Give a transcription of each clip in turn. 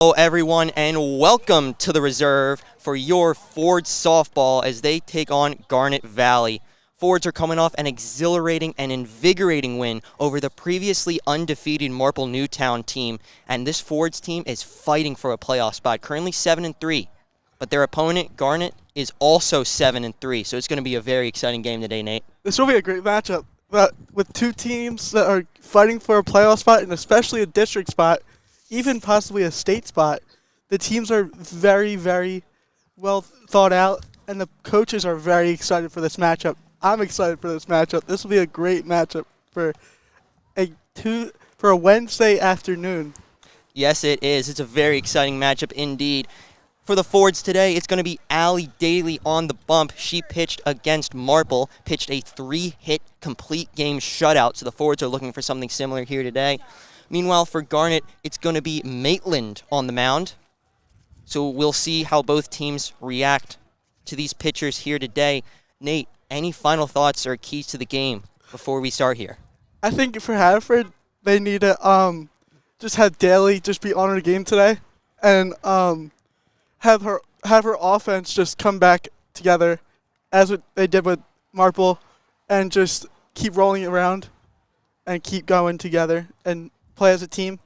Hello everyone and welcome to the reserve for your Ford softball as they take on Garnet Valley. Fords are coming off an exhilarating and invigorating win over the previously undefeated Marple Newtown team, and this Fords team is fighting for a playoff spot, currently 7-3. But their opponent, Garnet, is also 7-3, so it's going to be a very exciting game today, Nate. This will be a great matchup with two teams that are fighting for a playoff spot and especially a district spot, even possibly a state spot. The teams are very, very well thought out, and the coaches are very excited for this matchup. I'm excited for this matchup. This will be a great matchup for a Wednesday afternoon. Yes, it is. It's a very exciting matchup indeed. For the Fords today, it's going to be Allie Daly on the bump. She pitched against Marple, pitched a 3-hit complete game shutout, so the Fords are looking for something similar here today. Meanwhile, for Garnet, it's going to be Maitland on the mound. So we'll see how both teams react to these pitchers here today. Nate, any final thoughts or keys to the game before we start here? I think for Haverford, they need to just have Daly just be on her game today, and have her offense just come back together as what they did with Marple, and just keep rolling it around and keep going together and play as a team.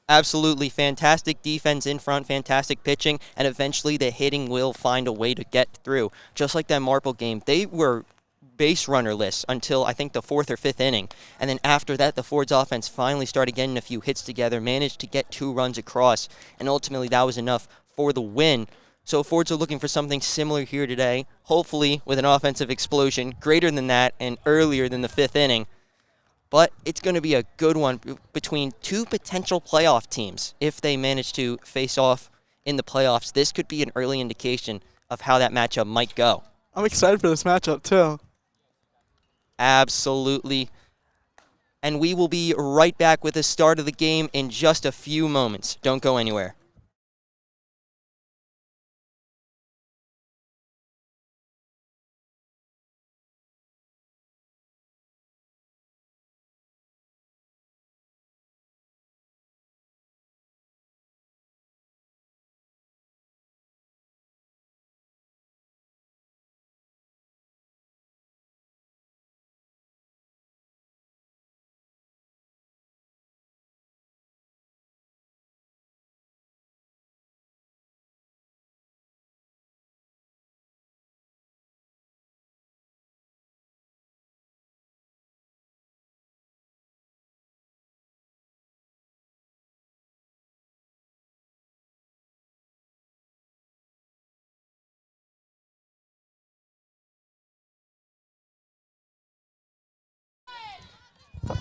Absolutely. Fantastic defense in front, fantastic pitching, and eventually the hitting will find a way to get through. Just like that Marple game, they were base runnerless until I think the 4th or 5th inning. And then after that, the Fords offense finally started getting a few hits together, managed to get 2 runs across, and ultimately that was enough for the win. So Fords are looking for something similar here today, hopefully with an offensive explosion greater than that and earlier than the 5th inning. But it's going to be a good one between two potential playoff teams. If they manage to face off in the playoffs, this could be an early indication of how that matchup might go. I'm excited for this matchup, too. Absolutely. And we will be right back with the start of the game in just a few moments. Don't go anywhere.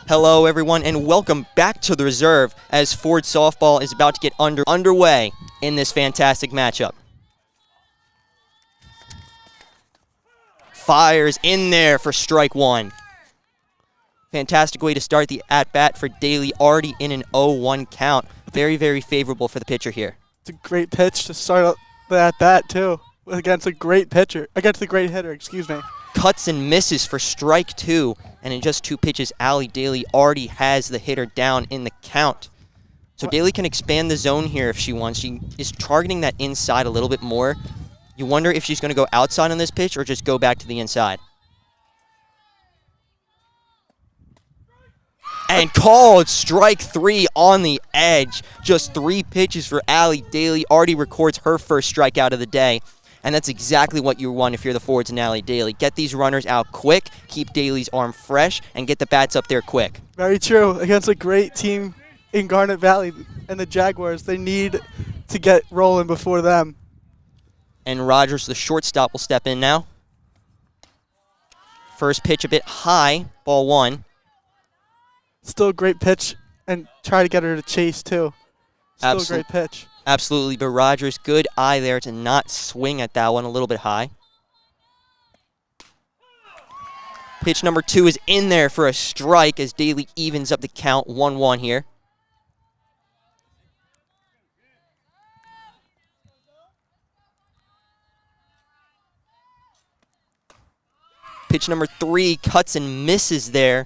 Hello, everyone, and welcome back to the reserve as Ford softball is about to get underway in this fantastic matchup. Fires in there for strike 1. Fantastic way to start the at-bat for Daly, already in an 0-1 count. Very, very favorable for the pitcher here. It's a great pitch to start out the at-bat, too, against a great pitcher, against a great hitter, excuse me. Cuts and misses for strike 2, and in just 2 pitches, Allie Daly already has the hitter down in the count. So Daly can expand the zone here if she wants. She is targeting that inside a little bit more. You wonder if she's going to go outside on this pitch or just go back to the inside. And called strike 3 on the edge. Just 3 pitches for Allie Daly. Already records her first strikeout of the day. And that's exactly what you want if you're the Fords and Allie Daly. Get these runners out quick, keep Daly's arm fresh, and get the bats up there quick. Very true. Against a great team in Garnet Valley and the Jaguars, they need to get rolling before them. And Rogers, the shortstop, will step in now. First pitch a bit high, ball 1. Still a great pitch, and try to get her to chase, too. Still a great pitch. Absolutely, but Rogers, good eye there to not swing at that one a little bit high. Pitch number 2 is in there for a strike as Daly evens up the count 1-1 here. Pitch number 3 cuts and misses there.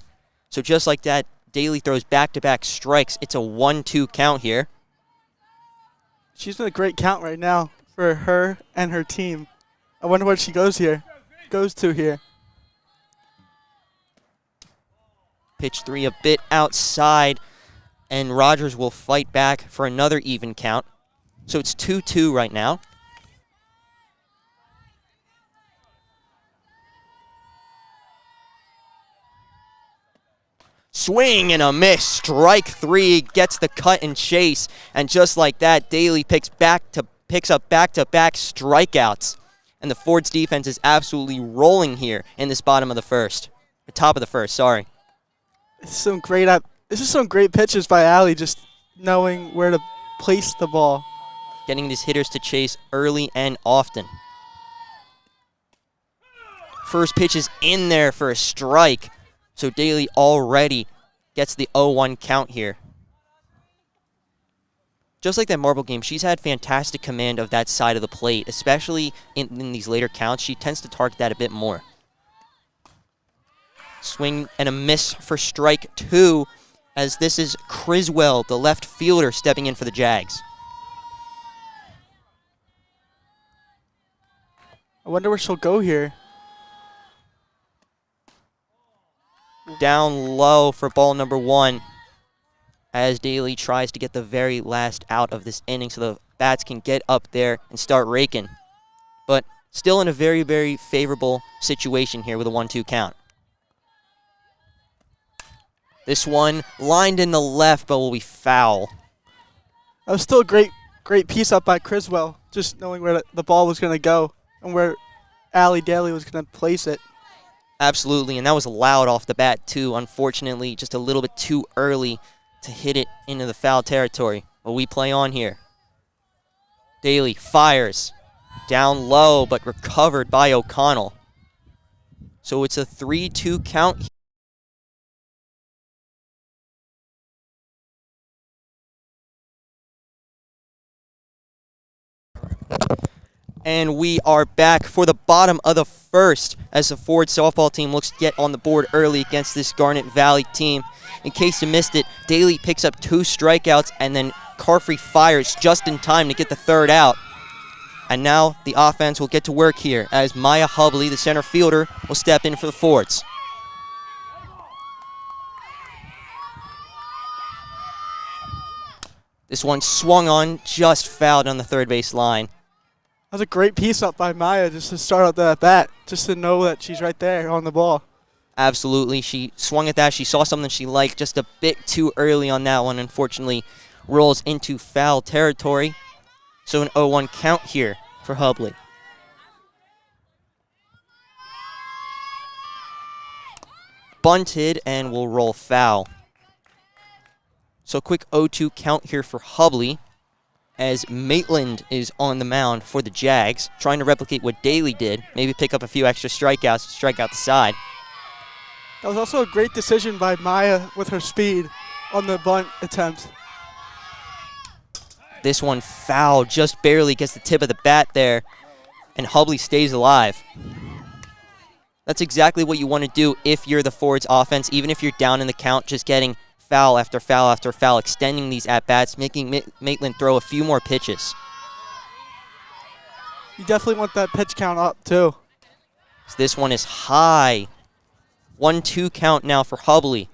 So just like that, Daly throws back-to-back strikes. It's a 1-2 count here. She's in a great count right now for her and her team. I wonder what she goes to here. Pitch 3 a bit outside, and Rogers will fight back for another even count. So it's 2-2 right now. Swing and a miss. Strike 3 gets the cut and chase, and just like that, Daly picks up back-to-back strikeouts, and the Ford's defense is absolutely rolling here in this top of the first. Sorry. This is some great pitches by Allie, just knowing where to place the ball. Getting these hitters to chase early and often. First pitch is in there for a strike. So Daly already gets the 0-1 count here. Just like that marble game, she's had fantastic command of that side of the plate, especially in these later counts. She tends to target that a bit more. Swing and a miss for strike 2, as this is Criswell, the left fielder, stepping in for the Jags. I wonder where she'll go here. Down low for ball number 1, as Daly tries to get the very last out of this inning so the bats can get up there and start raking. But still in a very, very favorable situation here with a 1-2 count. This one lined in the left, but will be foul. That was still a great piece up by Criswell, just knowing where the ball was going to go and where Allie Daly was going to place it. Absolutely, and that was loud off the bat, too. Unfortunately, just a little bit too early to hit it into the foul territory. But we play on here. Daly fires. Down low, but recovered by O'Connell. So it's a 3-2 count. And we are back for the bottom of the first as the Ford softball team looks to get on the board early against this Garnet Valley team. In case you missed it, Daly picks up 2 strikeouts, and then Carfrey fires just in time to get the third out. And now the offense will get to work here as Maya Hubley, the center fielder, will step in for the Fords. This one swung on, just fouled on the third base line. That was a great piece up by Maya just to start out that bat, just to know that she's right there on the ball. Absolutely. She swung at that. She saw something she liked just a bit too early on that one. Unfortunately, rolls into foul territory. So an 0-1 count here for Hubley. Bunted and will roll foul. So quick 0-2 count here for Hubley, as Maitland is on the mound for the Jags, trying to replicate what Daly did, maybe pick up a few extra strikeouts to strike out the side. That was also a great decision by Maya with her speed on the bunt attempt. This one foul, just barely gets the tip of the bat there, and Hubley stays alive. That's exactly what you want to do if you're the Fords offense, even if you're down in the count, just getting foul after foul after foul, extending these at-bats, making Maitland throw a few more pitches. You definitely want that pitch count up, too. So this one is high. 1-2 count now for Hubley.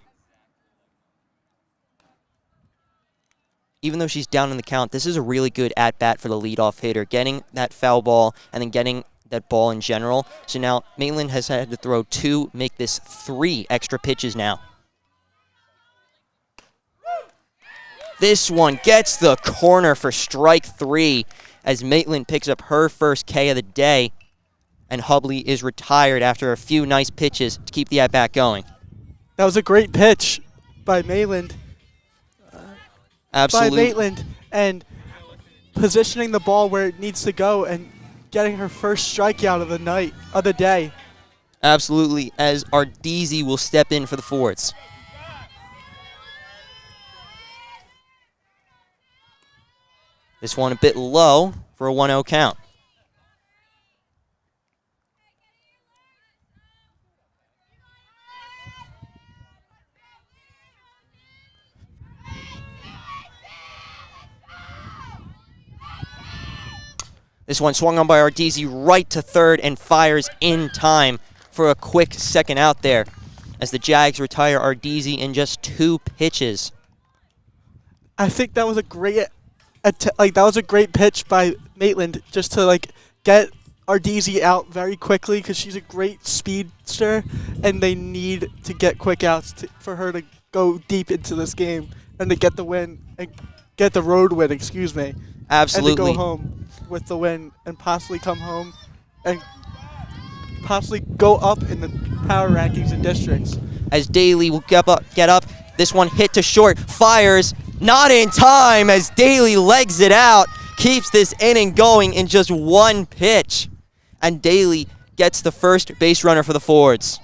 Even though she's down in the count, this is a really good at-bat for the leadoff hitter, getting that foul ball and then getting that ball in general. So now Maitland has had to throw 2, make this 3 extra pitches now. This one gets the corner for strike 3 as Maitland picks up her first K of the day, and Hubley is retired after a few nice pitches to keep the at-bat going. That was a great pitch by Maitland. Absolutely. And positioning the ball where it needs to go and getting her first strikeout of the day. Absolutely, as Ardezi will step in for the Fords. This one a bit low for a 1-0 count. This one swung on by Ardisi right to third and fires in time for a quick second out there as the Jags retire Ardisi in just 2 pitches. I think that was a great pitch by Maitland just to get Ardisi out very quickly because she's a great speedster and they need to get quick outs for her to go deep into this game and to get the win and get the road win, excuse me. Absolutely. And to go home with the win and possibly come home and possibly go up in the power rankings and districts. As Daly will get up, this one hit to short, fires, not in time as Daly legs it out, keeps this inning going in just 1 pitch. And Daly gets the first base runner for the Fords.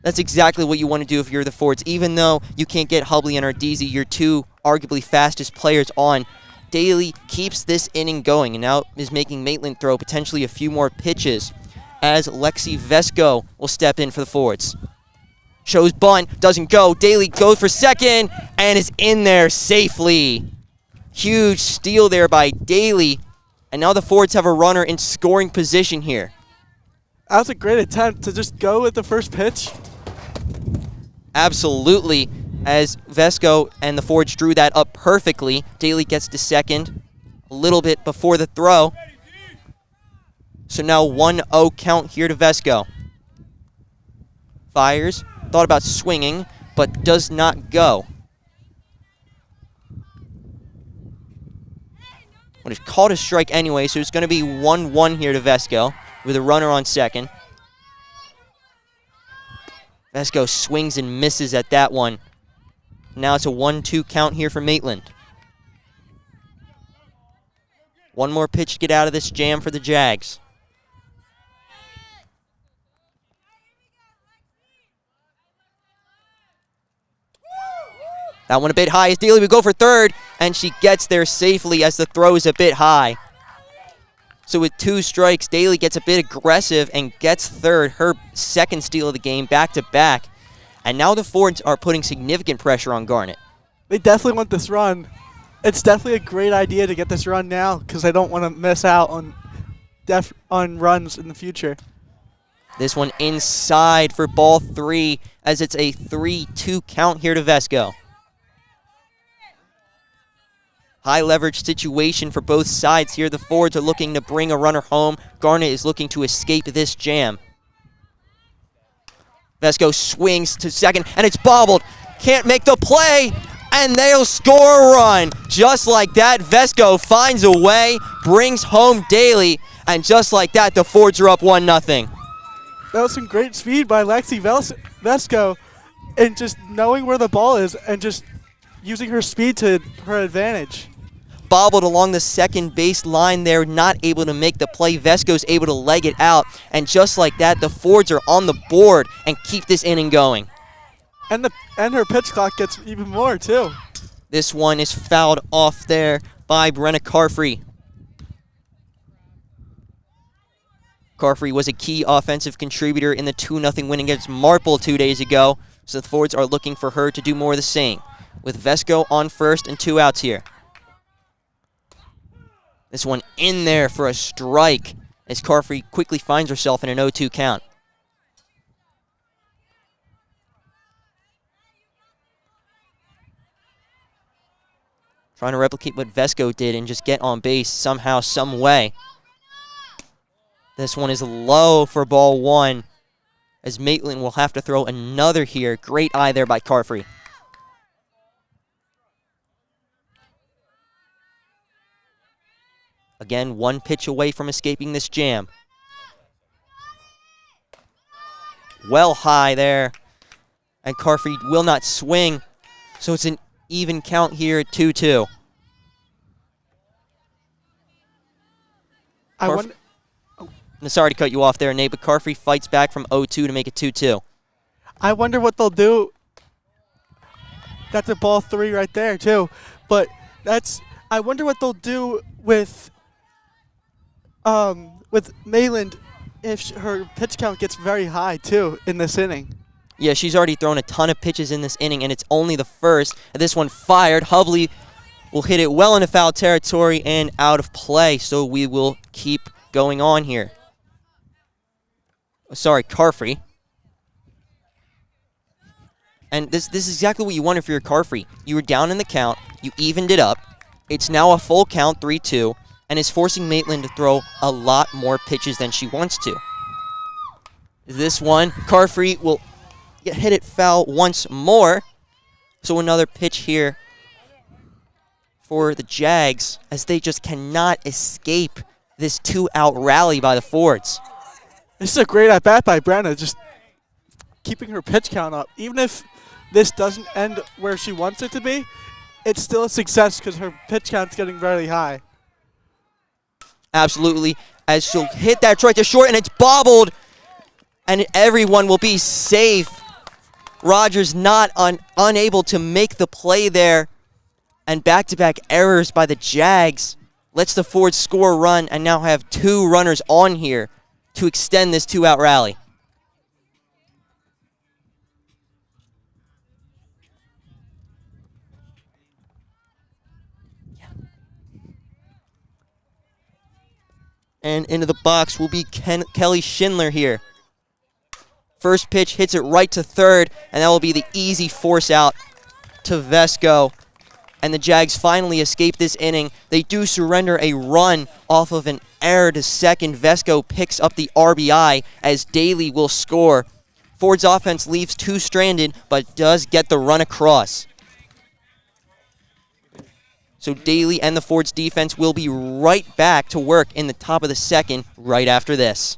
That's exactly what you want to do if you're the Fords. Even though you can't get Hubley and Ardisi, your 2 arguably fastest players on, Daly keeps this inning going and now is making Maitland throw potentially a few more pitches as Lexi Vesco will step in for the Fords. Shows bunt, doesn't go. Daly goes for second and is in there safely. Huge steal there by Daly. And now the Fords have a runner in scoring position here. That was a great attempt to just go with the first pitch. Absolutely. As Vesco and the Fords drew that up perfectly. Daly gets to second a little bit before the throw. So now 1-0 count here to Vesco. Fires. Thought about swinging, but does not go. Well, it's called a strike anyway, so it's going to be 1-1 here to Vesco with a runner on second. Vesco swings and misses at that one. Now it's a 1-2 count here for Maitland. One more pitch to get out of this jam for the Jags. That one a bit high as Daly would go for third, and she gets there safely as the throw is a bit high. So with 2 strikes, Daly gets a bit aggressive and gets third, her second steal of the game, back-to-back. And now the Fords are putting significant pressure on Garnet. They definitely want this run. It's definitely a great idea to get this run now because they don't want to miss out on runs in the future. This one inside for ball 3 as it's a 3-2 count here to Vesco. High leverage situation for both sides here. The Fords are looking to bring a runner home. Garnet is looking to escape this jam. Vesco swings to second, and it's bobbled. Can't make the play, and they'll score a run. Just like that, Vesco finds a way, brings home Daly, and just like that, the Fords are up 1-0. That was some great speed by Lexi Vesco, and just knowing where the ball is and just using her speed to her advantage. Bobbled along the second base line there, not able to make the play. Vesco's able to leg it out, and just like that, the Fords are on the board and keep this inning going. And her pitch clock gets even more, too. This one is fouled off there by Brenna Carfrey. Carfrey was a key offensive contributor in the 2-0 win against Marple 2 days ago, so the Fords are looking for her to do more of the same, with Vesco on first and 2 outs here. This one in there for a strike as Carfrey quickly finds herself in an 0-2 count. Trying to replicate what Vesco did and just get on base somehow, some way. This one is low for ball 1 as Maitland will have to throw another here. Great eye there by Carfrey. Again, 1 pitch away from escaping this jam. Well high there. And Carfrey will not swing. So it's an even count here at 2-2. Sorry to cut you off there, Nate, but Carfrey fights back from 0-2 to make it 2-2. I wonder what they'll do. That's a ball 3 right there, too. But I wonder what they'll do with Mayland if her pitch count gets very high, too, in this inning. Yeah, she's already thrown a ton of pitches in this inning, and it's only the first. This one fired. Hubley will hit it well into foul territory and out of play, so we will keep going on here. Sorry, Carfrey. And this is exactly what you wanted for your Carfrey. You were down in the count, you evened it up. It's now a full count, 3-2, and is forcing Maitland to throw a lot more pitches than she wants to. This one, Carfrey will hit it foul once more. So another pitch here for the Jags as they just cannot escape this 2-out rally by the Fords. This is a great at-bat by Brenna, just keeping her pitch count up. Even if this doesn't end where she wants it to be, it's still a success because her pitch count's getting very high. Absolutely, as she'll hit that strike to short, and it's bobbled, and everyone will be safe. Rogers not unable to make the play there, and back-to-back errors by the Jags lets the Fords score a run and now have 2 runners on here to extend this 2-out rally. And into the box will be Kelly Schindler here. First pitch hits it right to third, and that will be the easy force out to Vesco. And the Jags finally escape this inning. They do surrender a run off of an error to second. Vesco picks up the RBI as Daly will score. Ford's offense leaves 2 stranded, but does get the run across. So Daly and the Fords defense will be right back to work in the top of the second right after this.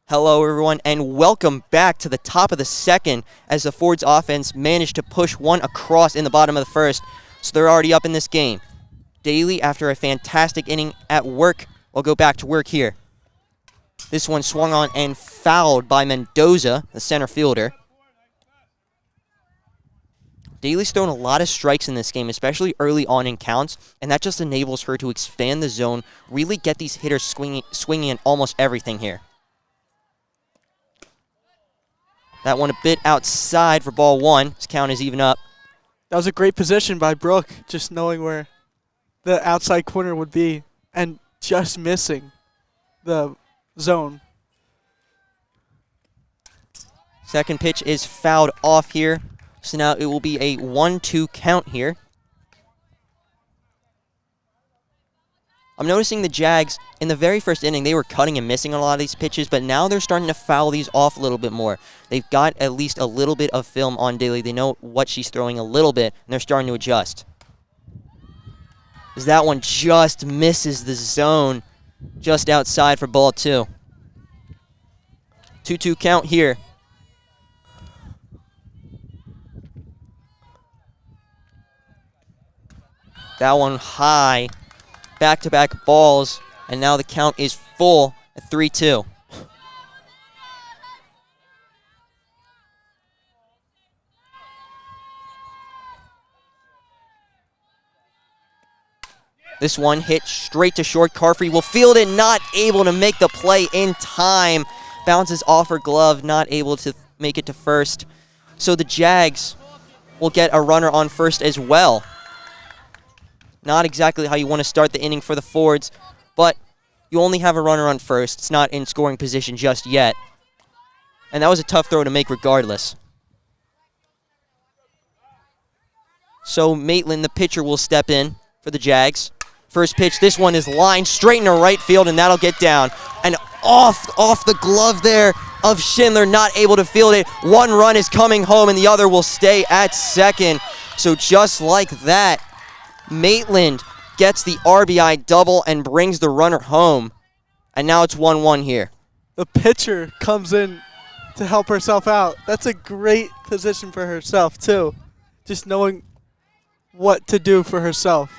Hello, everyone, and welcome back to the top of the second as the Fords offense managed to push one across in the bottom of the first, so they're already up in this game. Daly, after a fantastic inning at work, will go back to work here. This one swung on and fouled by Mendoza, the center fielder. Daly's thrown a lot of strikes in this game, especially early on in counts, and that just enables her to expand the zone, really get these hitters swinging at almost everything here. That one a bit outside for ball 1. This count is even up. That was a great position by Brooke, just knowing where the outside corner would be and just missing the zone. Second pitch is fouled off here. So now it will be a 1-2 count here. I'm noticing the Jags, in the very first inning, they were cutting and missing on a lot of these pitches, but now they're starting to foul these off a little bit more. They've got at least a little bit of film on Daly. They know what she's throwing a little bit, and they're starting to adjust. As that one just misses the zone just outside for ball 2. 2-2 count here. That one high. Back-to-back balls, and now the count is full at 3-2. This one hit straight to short. Carfrey will field it, not able to make the play in time. Bounces off her glove, not able to make it to first. So the Jags will get a runner on first as well. Not exactly how you want to start the inning for the Fords, but you only have a runner on first. It's not in scoring position just yet. And that was a tough throw to make regardless. So Maitland, the pitcher, will step in for the Jags. First pitch, this one is lined straight into right field, and that'll get down. And off the glove there of Schindler, not able to field it. One run is coming home, and the other will stay at second. So just like that, Maitland gets the RBI double and brings the runner home. And now it's 1-1 here. The pitcher comes in to help herself out. That's a great position for herself, too. Just knowing what to do for herself.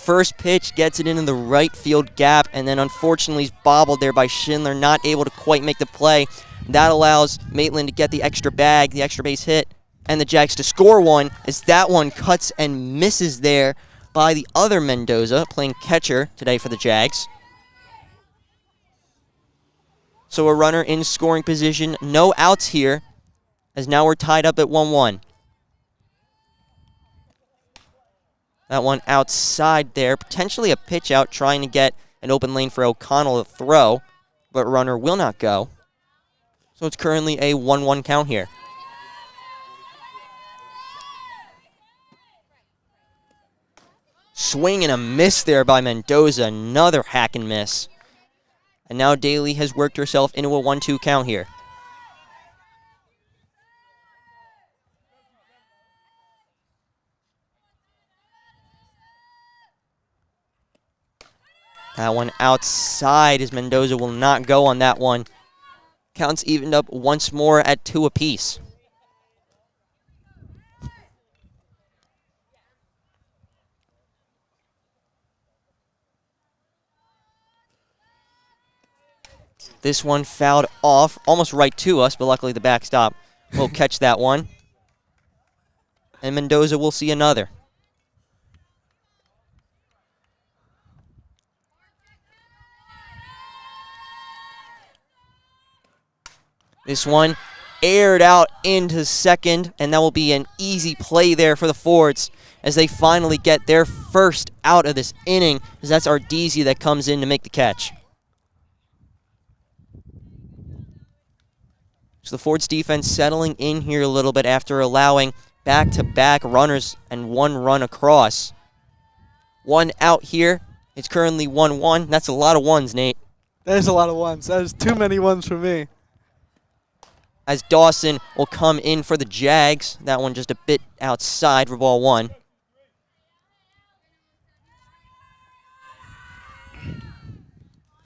First pitch gets it into the right field gap, and then unfortunately is bobbled there by Schindler, not able to quite make the play. That allows Maitland to get the extra bag, the extra base hit, and the Jags to score one, as that one cuts and misses there by the other Mendoza, playing catcher today for the Jags. So a runner in scoring position, no outs here, as now we're tied up at 1-1. That one outside there, potentially a pitch out, trying to get an open lane for O'Connell to throw, but runner will not go. So it's currently a 1-1 count here. Swing and a miss there by Mendoza, another hack and miss. And now Daly has worked herself into a 1-2 count here. That one outside as Mendoza will not go on that one. Counts evened up once more at 2 apiece. This one fouled off, almost right to us, but luckily the backstop will catch that one. And Mendoza will see another. This one aired out into second, and that will be an easy play there for the Fords as they finally get their first out of this inning, as that's Ardizzi that comes in to make the catch. So the Fords defense settling in here a little bit after allowing back-to-back runners and one run across. One out here. It's currently 1-1. That's a lot of ones, Nate. That is a lot of ones. That is too many ones for me. As Dawson will come in for the Jags. That one just a bit outside for ball 1.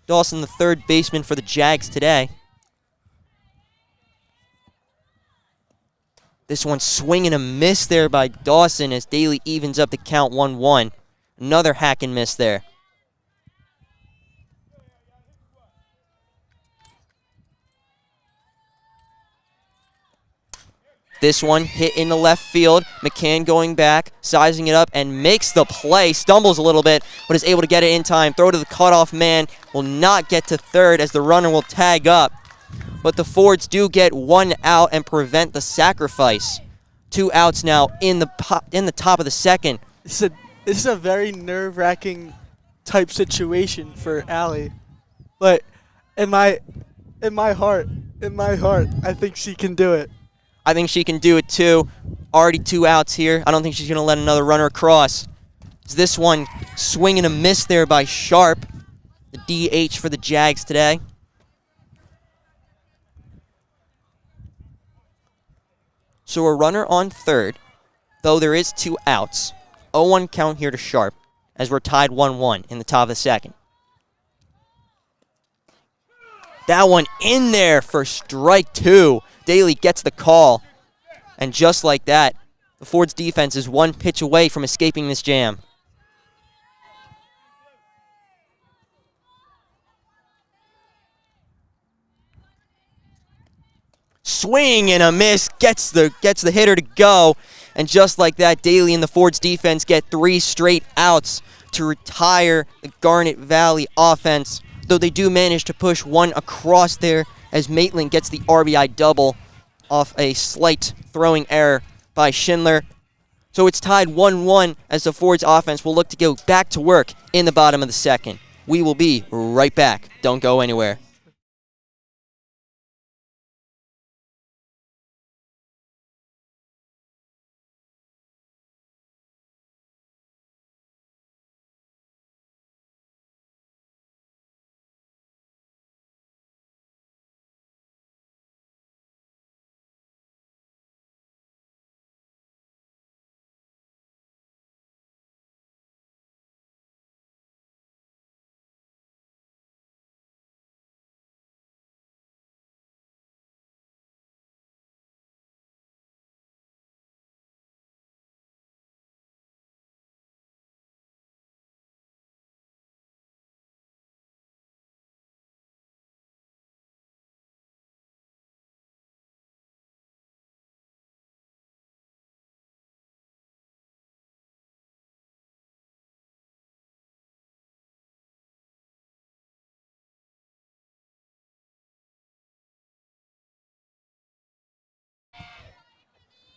Dawson, the third baseman for the Jags today. This one swing and a miss there by Dawson as Daly evens up the count 1-1. Another hack and miss there. This one hit in the left field. McCann going back, sizing it up, and makes the play. Stumbles a little bit, but is able to get it in time. Throw to the cutoff man. Will not get to third as the runner will tag up. But the Fords do get one out and prevent the sacrifice. 2 outs now in the top of the second. This is a very nerve-wracking type situation for Allie. But in my heart, I think she can do it. I think she can do it too. Already 2 outs here. I don't think she's going to let another runner across. This one swing and a miss there by Sharp, the DH for the Jags today. So a runner on third, though there is 2 outs. 0-1 count here to Sharp as we're tied 1-1 in the top of the second. That one in there for strike 2. Daly gets the call. And just like that, the Fords defense is 1 pitch away from escaping this jam. Swing and a miss, gets the hitter to go. And just like that, Daly and the Fords defense get 3 straight outs to retire the Garnet Valley offense, though they do manage to push one across there as Maitland gets the RBI double off a slight throwing error by Schindler. So it's tied 1-1 as the Fords offense will look to go back to work in the bottom of the second. We will be right back. Don't go anywhere.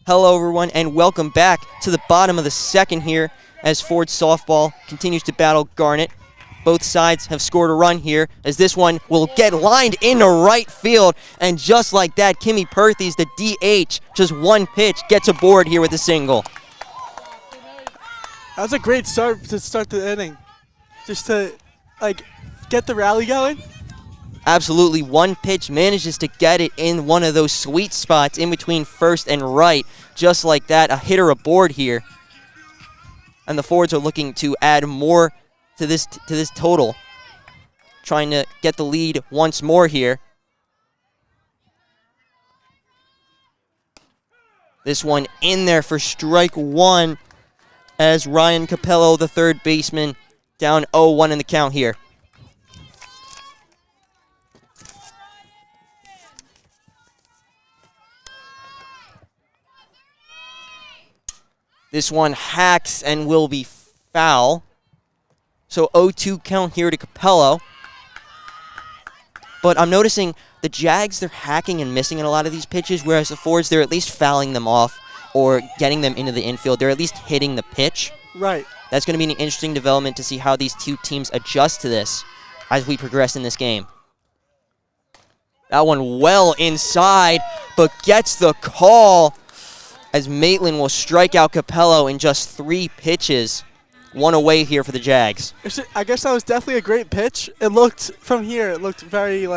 Hello, everyone, and welcome back to the bottom of the second here as Ford softball continues to battle Garnet. Both sides have scored a run here as this one will get lined into right field. And just like that, Kimmy Perthes, the DH, just one pitch, gets aboard here with a single. That was a great start to start the inning. Just to, get the rally going. Absolutely, one pitch manages to get it in one of those sweet spots in between first and right. Just like that, a hitter aboard here. And the Fords are looking to add more to this total, trying to get the lead once more here. This one in there for strike one as Ryan Capello, the third baseman, down 0-1 in the count here. This one hacks and will be foul. So 0-2 count here to Capello. But I'm noticing the Jags, they're hacking and missing in a lot of these pitches, whereas the Fords, they're at least fouling them off or getting them into the infield. They're at least hitting the pitch. Right. That's going to be an interesting development to see how these two teams adjust to this as we progress in this game. That one well inside, but gets the call as Maitland will strike out Capello in just 3 pitches. One away here for the Jags. I guess that was definitely a great pitch. It looked, from here, it looked very,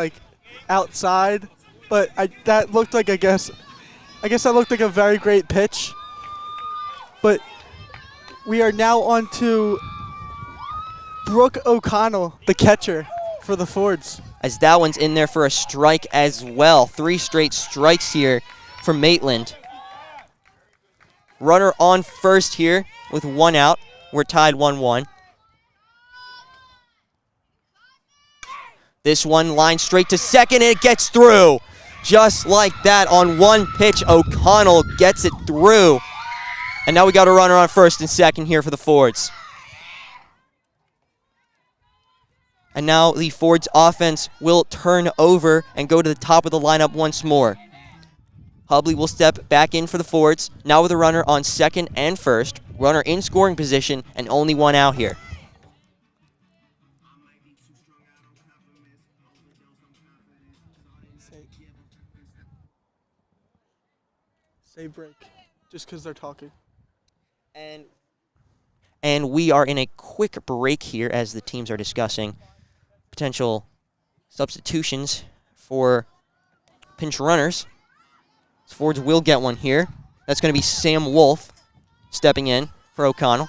outside. But that looked like, I guess that looked like a very great pitch. But we are now on to Brooke O'Connell, the catcher for the Fords. As that one's in there for a strike as well. 3 straight strikes here for Maitland. Runner on first here with 1 out. We're tied 1-1. This one line straight to second, and it gets through. Just like that, on 1 pitch, O'Connell gets it through. And now we got a runner on first and second here for the Fords. And now the Fords offense will turn over and go to the top of the lineup once more. Hubley will step back in for the Fords, now with a runner on second and first. Runner in scoring position and only 1 out here. Say break, just because they're talking. And we are in a quick break here as the teams are discussing potential substitutions for pinch runners. Fords will get one here. That's going to be Sam Wolf stepping in for O'Connell.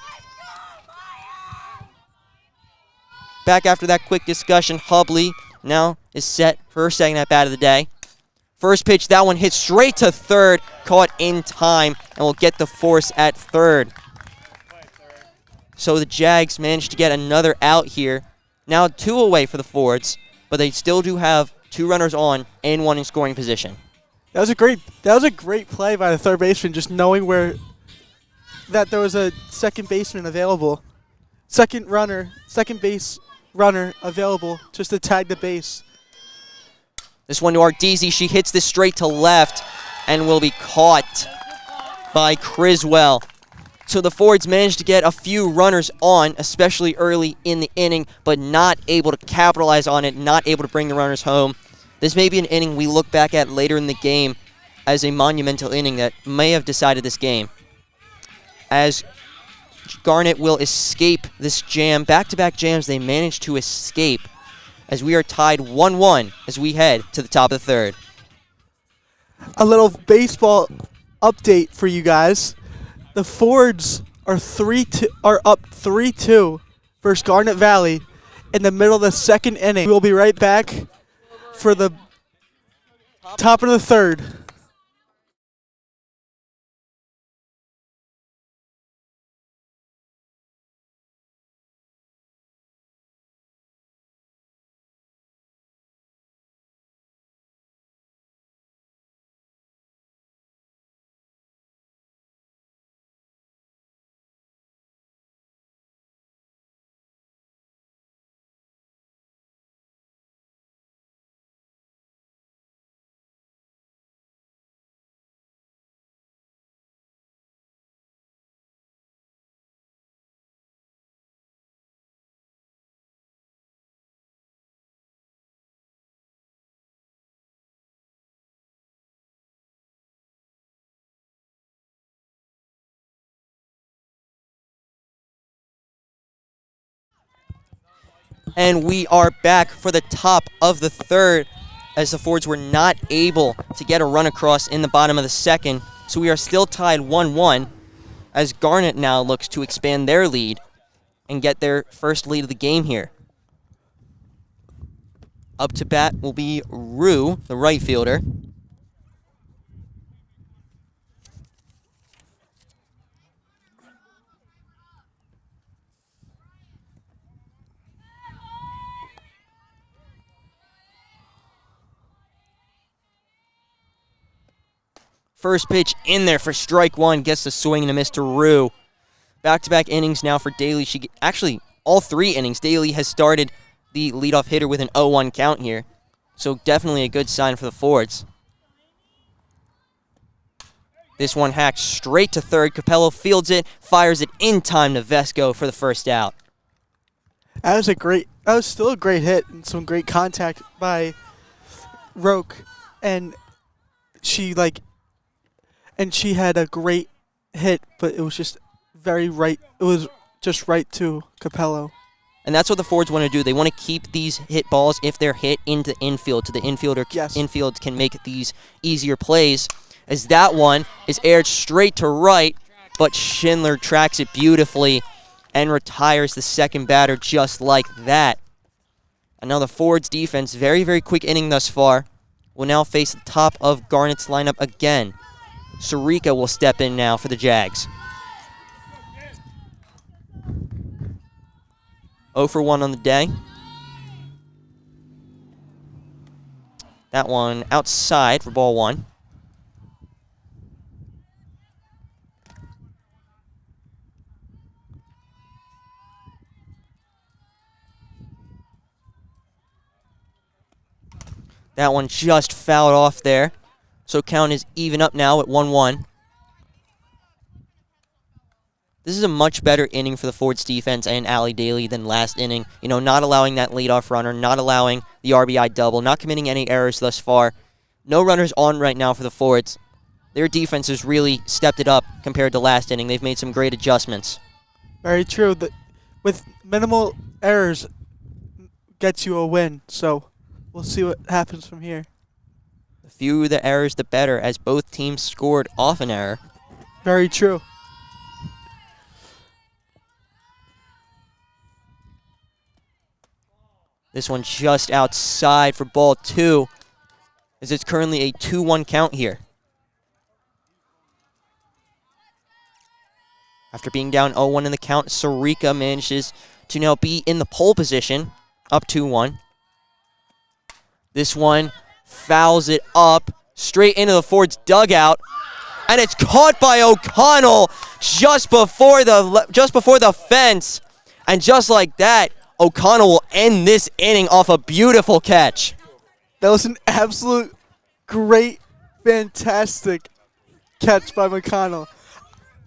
Back after that quick discussion, Hubley now is set for her second at-bat of the day. First pitch, that one hits straight to third, caught in time, and will get the force at third. So the Jags managed to get another out here. Now 2 away for the Fords, but they still do have 2 runners on and 1 in scoring position. That was a great play by the third baseman, just knowing that there was a second baseman available. Second base runner available just to tag the base. This one to Ardeezy. She hits this straight to left and will be caught by Criswell. So the Fords managed to get a few runners on, especially early in the inning, but not able to capitalize on it, not able to bring the runners home. This may be an inning we look back at later in the game as a monumental inning that may have decided this game. As Garnet will escape this jam, back-to-back jams they managed to escape as we are tied 1-1 as we head to the top of the third. A little baseball update for you guys. The Fords are up 3-2 versus Garnet Valley in the middle of the second inning. We'll be right back for the top of the third. And we are back for the top of the third, as the Fords were not able to get a run across in the bottom of the second. So we are still tied 1-1, as Garnet now looks to expand their lead and get their first lead of the game here. Up to bat will be Rue, the right fielder. First pitch in there for strike one. Gets the swing and a miss to Rue. Back-to-back innings now for Daly. Actually, all 3 innings. Daly has started the leadoff hitter with an 0-1 count here. So definitely a good sign for the Fords. This one hacked straight to third. Capello fields it, fires it in time to Vesco for the first out. That was still a great hit and some great contact by Roque, and she had a great hit, but it was just very right. It was just right to Capello. And that's what the Fords want to do. They want to keep these hit balls, if they're hit, into infield, so the infielder infield can make these easier plays. As that one is aired straight to right, but Schindler tracks it beautifully and retires the second batter just like that. And now the Fords defense, very, very quick inning thus far, will now face the top of Garnet's lineup again. Sarika will step in now for the Jags. 0 for 1 on the day. That one outside for ball 1. That one just fouled off there. So count is even up now at 1-1. This is a much better inning for the Fords defense and Allie Daly than last inning. You know, not allowing that leadoff runner, not allowing the RBI double, not committing any errors thus far. No runners on right now for the Fords. Their defense has really stepped it up compared to last inning. They've made some great adjustments. Very true. With minimal errors, gets you a win. So we'll see what happens from here. The fewer the errors, the better, as both teams scored off an error. Very true. This one just outside for ball 2, as it's currently a 2-1 count here. After being down 0-1 in the count, Sarika manages to now be in the pole position, up 2-1. This one fouls it up straight into the Fords dugout, and it's caught by O'Connell just before the fence, and just like that, O'Connell will end this inning off a beautiful catch. That was an absolute great, fantastic catch by McConnell.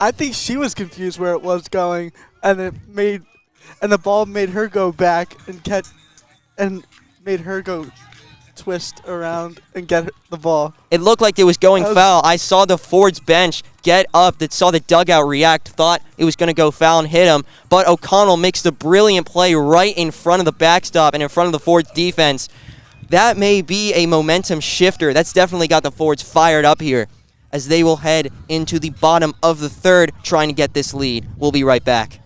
I think she was confused where it was going, and the ball made her go back and made her go twist around and get the ball. It looked like it was going foul. I saw the Fords bench get up, that saw the dugout react, thought it was going to go foul and hit him, but O'Connell makes the brilliant play right in front of the backstop and in front of the Fords defense. That may be a momentum shifter. That's definitely got the Fords fired up here, as they will head into the bottom of the third trying to get this lead. We'll be right back.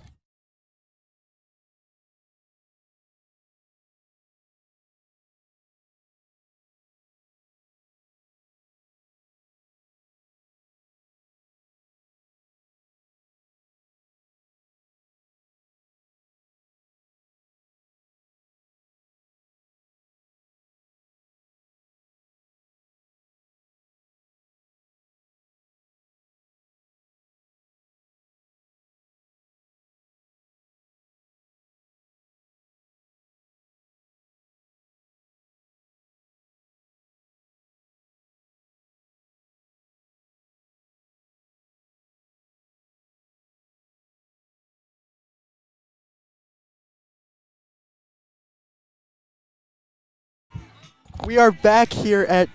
We are back here at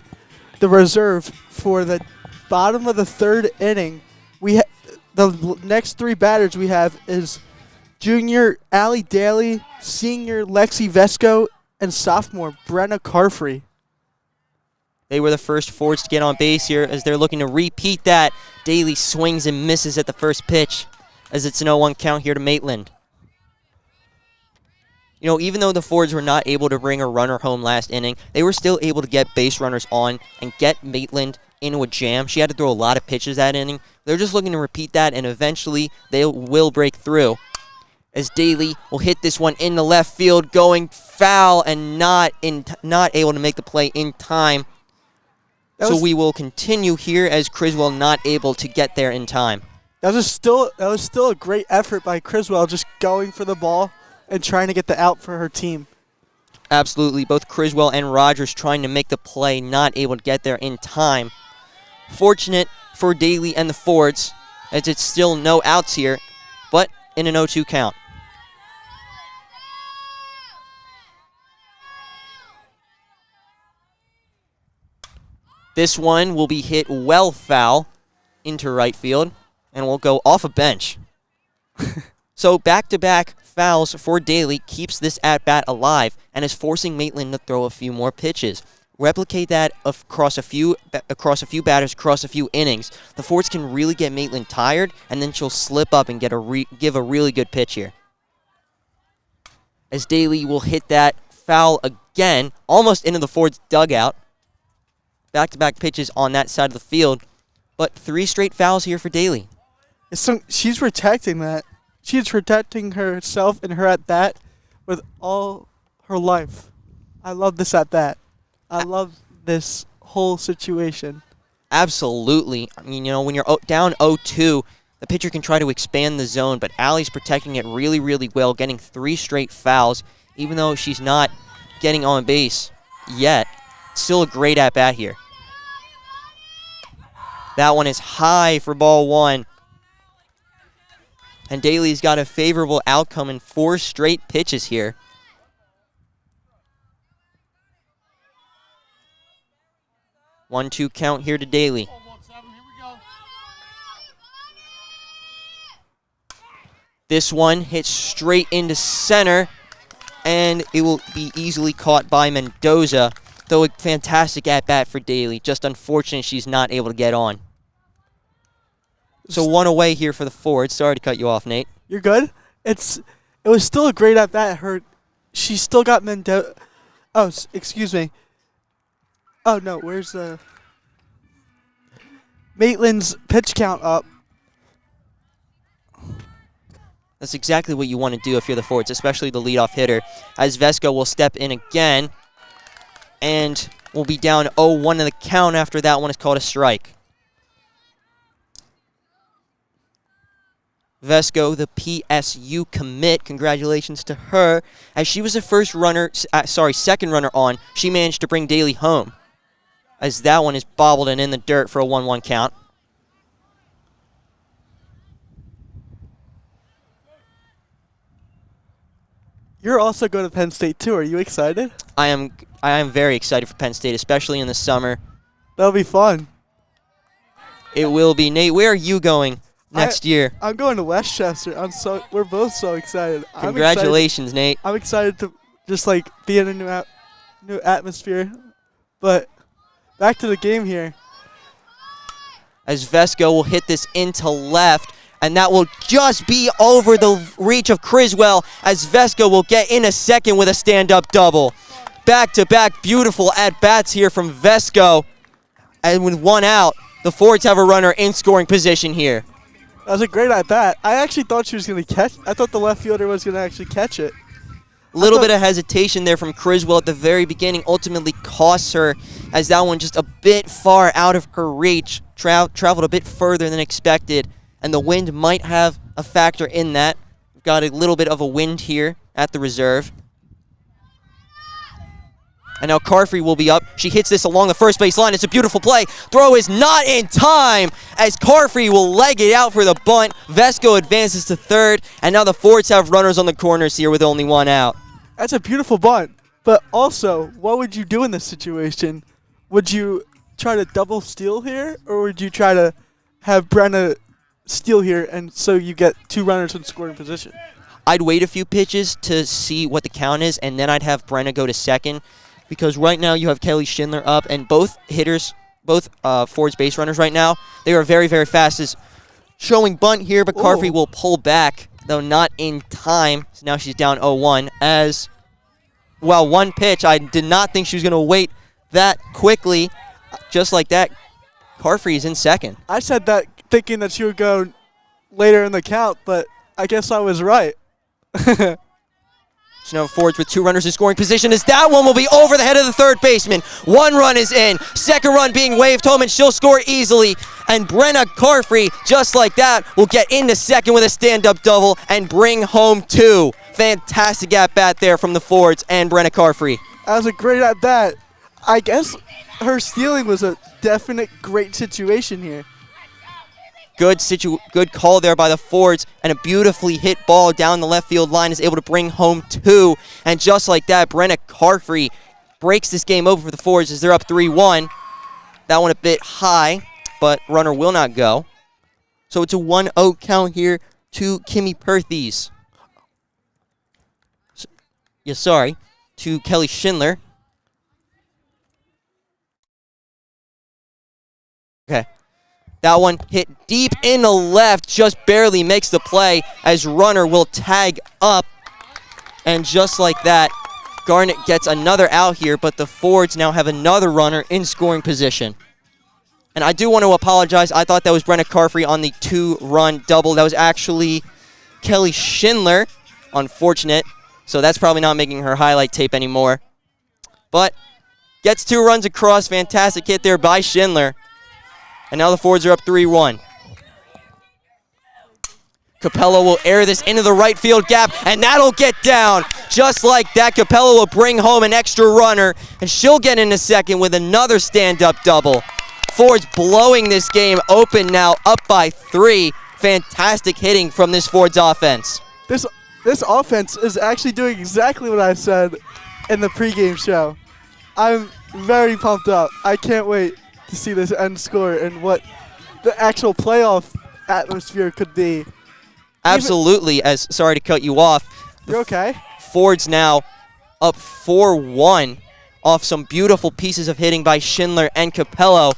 the reserve for the bottom of the third inning. The next 3 batters we have is junior Allie Daly, senior Lexi Vesco, and sophomore Brenna Carfrey. They were the first forwards to get on base here as they're looking to repeat that. Daly swings and misses at the first pitch as it's an 0-1 count here to Maitland. You know, even though the forwards were not able to bring a runner home last inning, they were still able to get base runners on and get Maitland into a jam. She had to throw a lot of pitches that inning. They're just looking to repeat that, and eventually they will break through. As Daly will hit this one in the left field, going foul and not able to make the play in time. So we will continue here as Criswell not able to get there in time. That was still a great effort by Criswell, just going for the ball and trying to get the out for her team. Absolutely. Both Criswell and Rogers trying to make the play, not able to get there in time. Fortunate for Daly and the forwards, as it's still no outs here, but in an 0-2 count. This one will be hit well foul into right field and will go off a bench. So back-to-back fouls for Daly keeps this at-bat alive and is forcing Maitland to throw a few more pitches. Replicate that across a few batters, across a few innings. The forwards can really get Maitland tired, and then she'll slip up and give a really good pitch here. As Daly will hit that foul again, almost into the forwards' dugout. Back-to-back pitches on that side of the field, but 3 straight fouls here for Daly. She's protecting that. She's protecting herself and her at-bat with all her life. I love this at-bat. I love this whole situation. Absolutely. I mean, you know, when you're down 0-2, the pitcher can try to expand the zone, but Allie's protecting it really, really well, getting 3 straight fouls, even though she's not getting on base yet. Still a great at-bat here. That one is high for ball 1. And Daly's got a favorable outcome in 4 straight pitches here. One, 2 count here to Daly. This one hits straight into center, and it will be easily caught by Mendoza. Though a fantastic at-bat for Daly. Just unfortunate she's not able to get on. So 1 away here for the forward. Sorry to cut you off, Nate. You're good. It was still a great at-bat. She still got Mendoza. Oh, excuse me. Oh, no. Where's Maitland's pitch count up? That's exactly what you want to do if you're the forwards, especially the leadoff hitter. As Vesco will step in again. And we'll be down 0-1 in the count after that one is called a strike. Vesco, the PSU commit, congratulations to her. As she was the second runner on, she managed to bring Daly home. As that one is bobbled and in the dirt for a 1-1 count. You're also going to Penn State too. Are you excited? I am very excited for Penn State, especially in the summer. That'll be fun. It will be. Nate, where are you going next year? I'm going to Westchester. We're both so excited. Congratulations, Nate. I'm excited to just be in a new atmosphere. But back to the game here. As Vesco will hit this into left, and that will just be over the reach of Criswell, as Vesco will get in a second with a stand-up double. Back-to-back beautiful at-bats here from Vesco. And with 1 out, the forwards have a runner in scoring position here. That was a great at-bat. I actually thought she was going to catch. I thought the left fielder was going to actually catch it. A little bit of hesitation there from Criswell at the very beginning ultimately costs her, as that one just a bit far out of her reach, traveled a bit further than expected, and the wind might have a factor in that. We've got a little bit of a wind here at the reserve. And now Carfrey will be up. She hits this along the first base line. It's a beautiful play. Throw is not in time as Carfrey will leg it out for the bunt. Vesco advances to third, and now the forwards have runners on the corners here with only 1 out. That's a beautiful bunt. But also, what would you do in this situation? Would you try to double steal here, or would you try to have Brenna steal here and so you get 2 runners in scoring position? I'd wait a few pitches to see what the count is, and then I'd have Brenna go to second, because right now you have Kelly Schindler up, and both hitters, both Ford's base runners right now, they are very, very fast. Is showing bunt here, but Carfrey will pull back, though not in time. So now she's down 0-1 as, well, one pitch. I did not think she was going to wait that quickly. Just like that, Carfrey is in second. I said that thinking that she would go later in the count, but I guess I was right. So now Ford's with 2 runners in scoring position as that one will be over the head of the third baseman. 1 run is in. Second run being waved home, and she'll score easily. And Brenna Carfrey, just like that, will get into second with a stand-up double and bring home 2. Fantastic at-bat there from the Fords and Brenna Carfrey. That was a great at-bat. I guess her stealing was a definite great situation here. Good call there by the Fords, and a beautifully hit ball down the left field line is able to bring home 2. And just like that, Brenna Carfrey breaks this game over for the Fords as they're up 3-1. That one a bit high, but runner will not go. So it's a 1-0 count here to Kimmy Perthes. To Kelly Schindler. Okay. That one hit deep in the left, just barely makes the play as runner will tag up. And just like that, Garnet gets another out here, but the Fords now have another runner in scoring position. And I do want to apologize. I thought that was Brenna Carfrey on the 2-run double. That was actually Kelly Schindler. Unfortunate. So that's probably not making her highlight tape anymore. But gets 2 runs across. Fantastic hit there by Schindler. And now the Fords are up 3-1. Capello will air this into the right field gap, and that'll get down. Just like that, Capello will bring home an extra runner, and she'll get into second with another stand-up double. Fords blowing this game open now, up by 3. Fantastic hitting from this Fords offense. This offense is actually doing exactly what I said in the pregame show. I'm very pumped up. I can't wait to see this end score and what the actual playoff atmosphere could be. Absolutely. Sorry to cut you off. You're okay. Ford's now up 4-1 off some beautiful pieces of hitting by Schindler and Capello.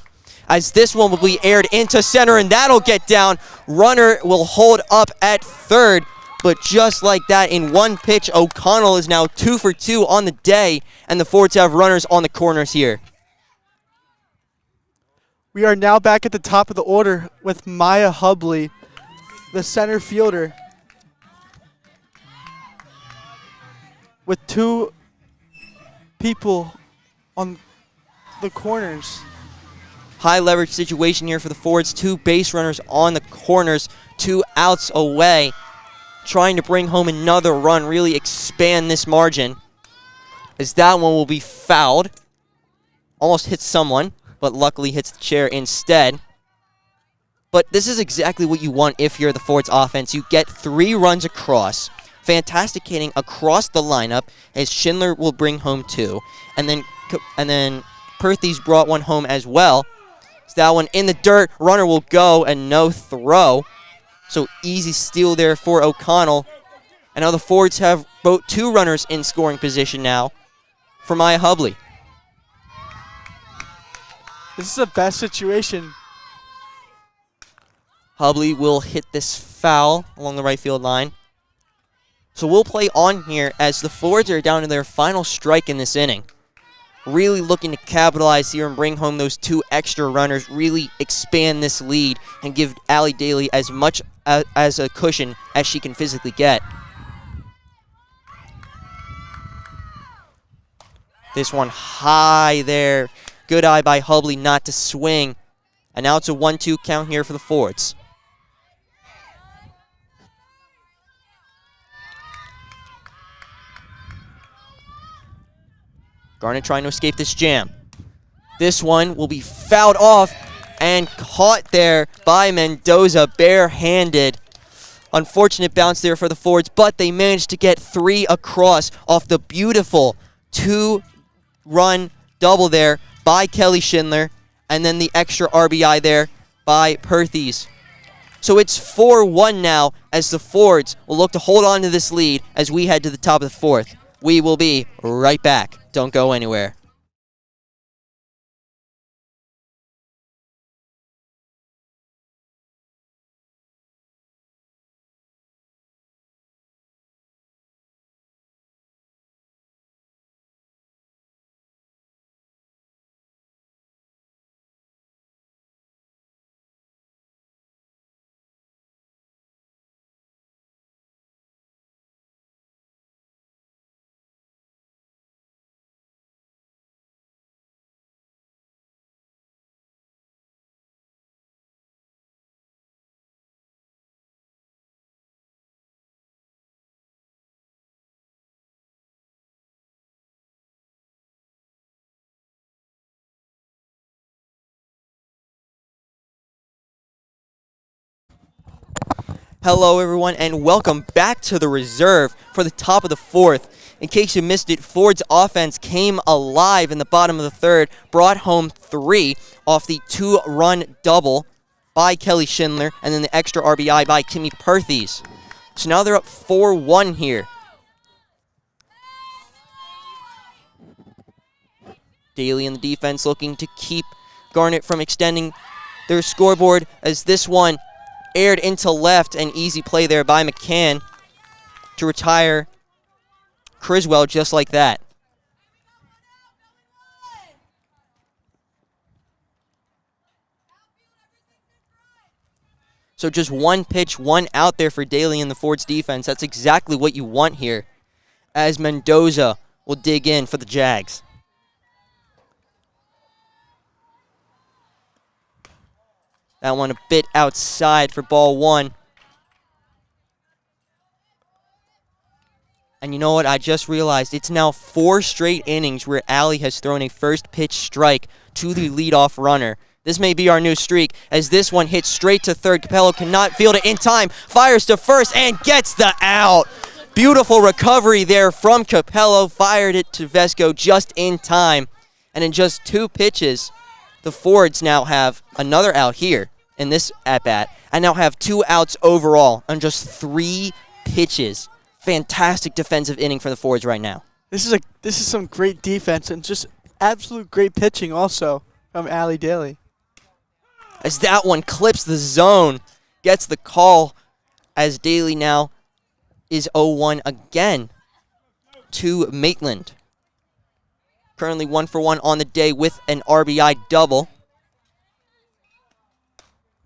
As this one will be aired into center, and that'll get down. Runner will hold up at third. But just like that, in one pitch, O'Connell is now 2 for 2 on the day, and the Fords have runners on the corners here. We are now back at the top of the order with Maya Hubley, the center fielder, with 2 people on the corners. High leverage situation here for the Fords. 2 base runners on the corners, 2 outs away. Trying to bring home another run, really expand this margin. As that one will be fouled. Almost hits someone, but luckily hits the chair instead. But this is exactly what you want if you're the Fords offense. You get 3 runs across. Fantastic hitting across the lineup as Schindler will bring home 2. And then Perthes brought one home as well. So that one in the dirt. Runner will go and no throw. So easy steal there for O'Connell. And now the Fords have both 2 runners in scoring position now for Maya Hubley. This is the best situation. Hubley will hit this foul along the right field line. So we'll play on here as the Fords are down to their final strike in this inning. Really looking to capitalize here and bring home those 2 extra runners, really expand this lead and give Allie Daly as much as a cushion as she can physically get. This one high there. Good eye by Hubley not to swing. And now it's a 1-2 count here for the Fords. Garnet trying to escape this jam. This one will be fouled off and caught there by Mendoza barehanded. Unfortunate bounce there for the Fords, but they managed to get 3 across off the beautiful 2-run double there by Kelly Schindler, and then the extra RBI there by Perthes. So it's 4-1 now as the Fords will look to hold on to this lead as we head to the top of the fourth. We will be right back. Don't go anywhere. Hello, everyone, and welcome back to the reserve for the top of the fourth. In case you missed it, Ford's offense came alive in the bottom of the third, brought home 3 off the 2-run double by Kelly Schindler, and then the extra RBI by Kimmy Perthes. So now they're up 4-1 here. Daly in the defense looking to keep Garnet from extending their scoreboard as this one aired into left. An easy play there by McCann to retire Criswell just like that. So just 1 pitch, 1 out there for Daly in the Ford's defense. That's exactly what you want here as Mendoza will dig in for the Jags. That one a bit outside for ball 1. And you know what? I just realized it's now 4 straight innings where Allie has thrown a first pitch strike to the leadoff runner. This may be our new streak as this one hits straight to third. Capello cannot field it in time. Fires to first and gets the out. Beautiful recovery there from Capello. Fired it to Vesco just in time. And in just 2 pitches, the Fords now have another out here in this at-bat, and now have 2 outs overall on just 3 pitches. Fantastic defensive inning for the Fords right now. This is some great defense and just absolute great pitching also from Allie Daly. As that one clips the zone, gets the call as Daly now is 0-1 again to Maitland. Currently 1 for 1 on the day with an RBI double.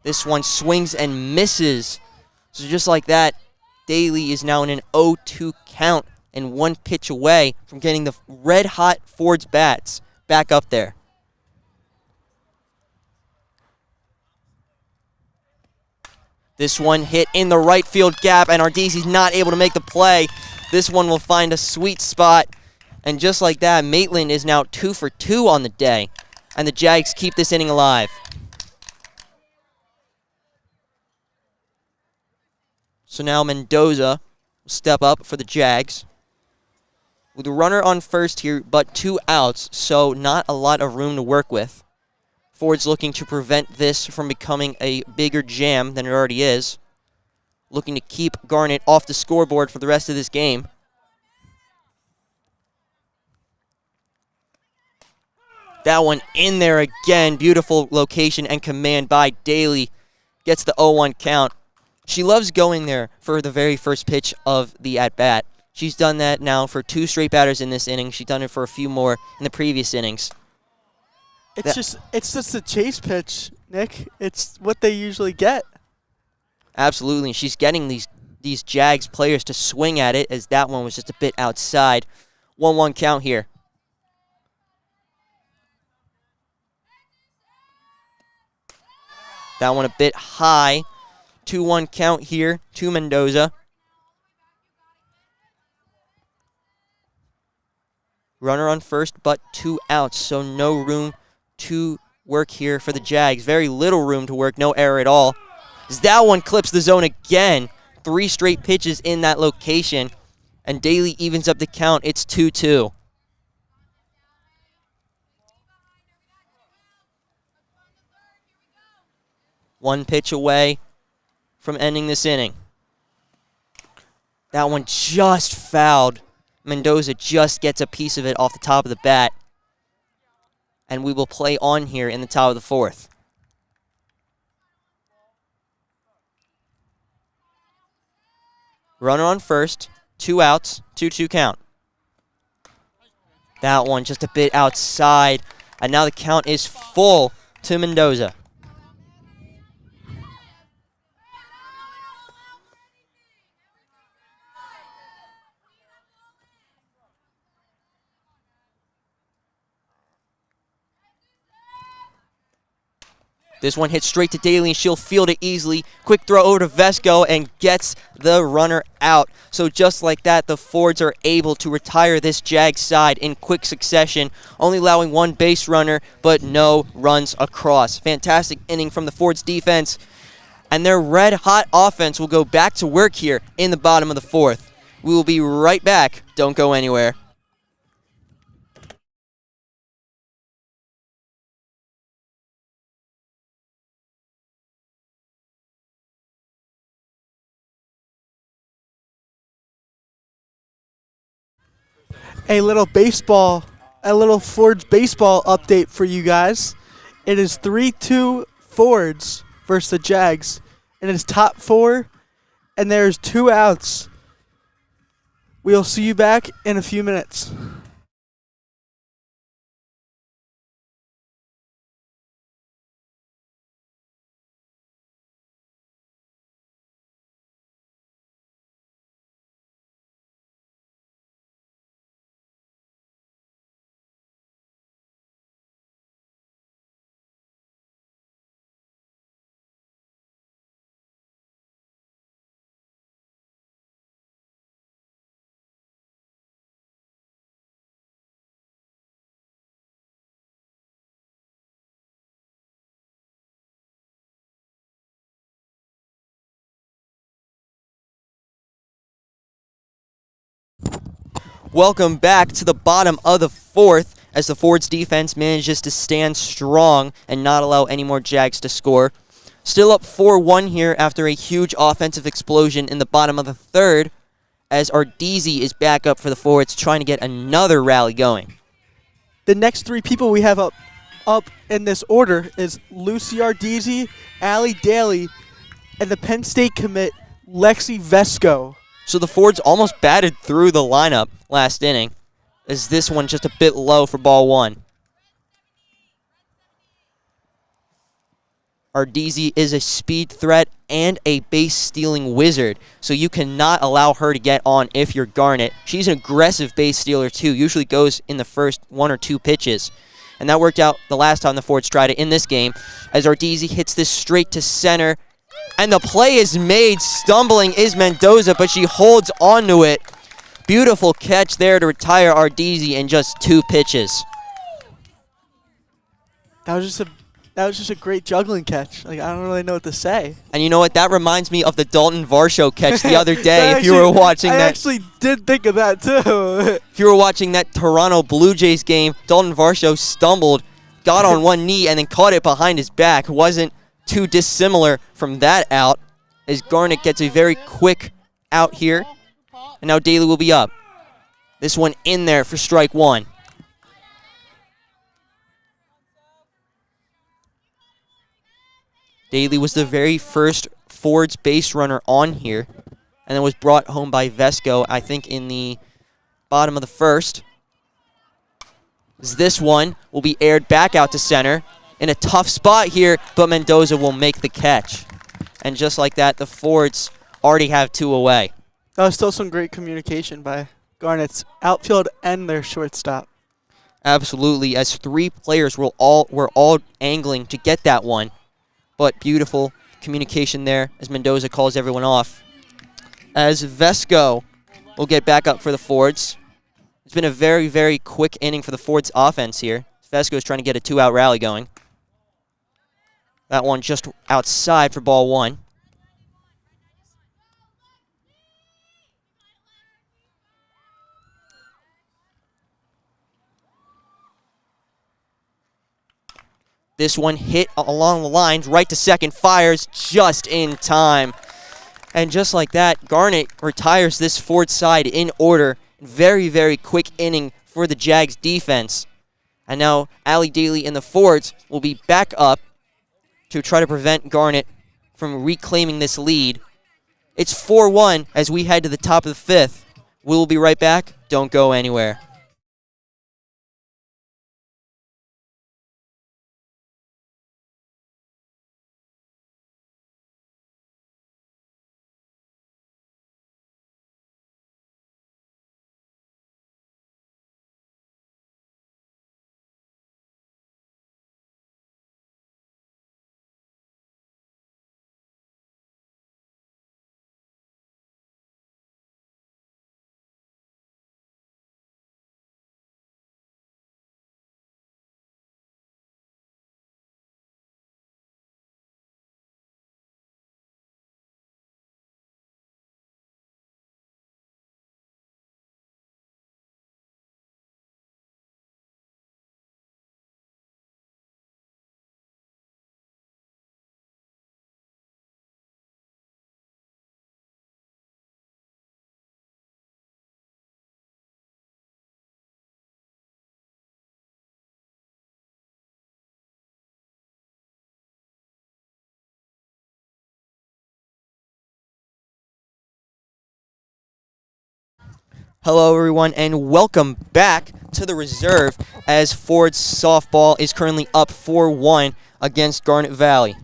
This one swings and misses. So just like that, Daly is now in an 0-2 count and 1 pitch away from getting the red-hot Ford's bats back up there. This one hit in the right field gap, and Ardisi's not able to make the play. This one will find a sweet spot. And just like that, Maitland is now 2 for 2 on the day. And the Jags keep this inning alive. So now Mendoza will step up for the Jags. With a runner on first here, but 2 outs, so not a lot of room to work with. Ford's looking to prevent this from becoming a bigger jam than it already is. Looking to keep Garnet off the scoreboard for the rest of this game. That one in there again. Beautiful location and command by Daly. Gets the 0-1 count. She loves going there for the very first pitch of the at-bat. She's done that now for 2 straight batters in this inning. She's done it for a few more in the previous innings. It's just a chase pitch, Nick. It's what they usually get. Absolutely. She's getting these Jags players to swing at it, as that one was just a bit outside. 1-1 count here. That one a bit high. 2-1 count here to Mendoza. Runner on first, but 2 outs, so no room to work here for the Jags. Very little room to work, no error at all. As that one clips the zone again. 3 straight pitches in that location, and Daly evens up the count. It's 2-2. One pitch away from ending this inning. That one just fouled. Mendoza just gets a piece of it off the top of the bat. And we will play on here in the top of the fourth. Runner on first, 2 outs, 2-2 count. That one just a bit outside, and now the count is full to Mendoza. This one hits straight to Daly, and she'll field it easily. Quick throw over to Vesco and gets the runner out. So just like that, the Fords are able to retire this Jag side in quick succession, only allowing 1 base runner, but no runs across. Fantastic inning from the Fords defense, and their red-hot offense will go back to work here in the bottom of the fourth. We will be right back. Don't go anywhere. A little Fords baseball update for you guys. It is 3-2 Fords versus the Jags. And it is top 4, and there's 2 outs. We'll see you back in a few minutes. Welcome back to the bottom of the fourth as the Fords defense manages to stand strong and not allow any more Jags to score. Still up 4-1 here after a huge offensive explosion in the bottom of the third as Ardeezy is back up for the Fords trying to get another rally going. The next 3 people we have up in this order is Lucy Ardeezy, Allie Daly, and the Penn State commit Lexi Vesco. So the Fords almost batted through the lineup last inning, as this one just a bit low for ball 1. Ardeezy is a speed threat and a base-stealing wizard, so you cannot allow her to get on if you're Garnet. She's an aggressive base stealer, too, usually goes in the first 1 or 2 pitches. And that worked out the last time the Fords tried it in this game, as Ardeezy hits this straight to center. And the play is made. Stumbling is Mendoza, but she holds on to it. Beautiful catch there to retire Ardeezy in just 2 pitches. That was just a great juggling catch. Like, I don't really know what to say. And you know what? That reminds me of the Dalton Varsho catch the other day. If you were watching that, I actually did think of that too. If you were watching that Toronto Blue Jays game, Dalton Varsho stumbled, got on one knee, and then caught it behind his back. Wasn't too dissimilar from that out, as Garnet gets a very quick out here. And now Daly will be up. This one in there for strike 1. Daly was the very first Fords base runner on here, and then was brought home by Vesco, I think, in the bottom of the first. This one will be aired back out to center. In a tough spot here, but Mendoza will make the catch. And just like that, the Fords already have 2 away. That was still some great communication by Garnet's outfield and their shortstop. Absolutely, as 3 players were all angling to get that one. But beautiful communication there as Mendoza calls everyone off. As Vesco will get back up for the Fords. It's been a very, very quick inning for the Fords offense here. Vesco is trying to get a 2-out rally going. That one just outside for ball 1. This one hit along the lines, right to second, fires just in time. And just like that, Garnet retires this Ford side in order. Very, very quick inning for the Jags defense. And now Allie Daly and the Fords will be back up to try to prevent Garnet from reclaiming this lead. It's 4-1 as we head to the top of the fifth. We'll be right back. Don't go anywhere. Hello, everyone, and welcome back to the reserve as Ford's softball is currently up 4-1 against Garnet Valley.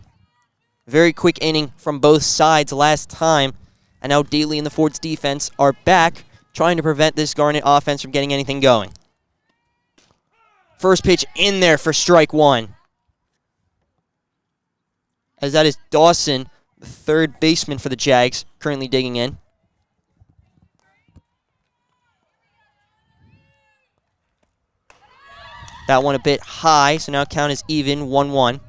Very quick inning from both sides last time, and now Daly and the Ford's defense are back trying to prevent this Garnet offense from getting anything going. First pitch in there for strike one. As that is Dawson, the third baseman for the Jags, currently digging in. That one a bit high, so now count is even, 1-1.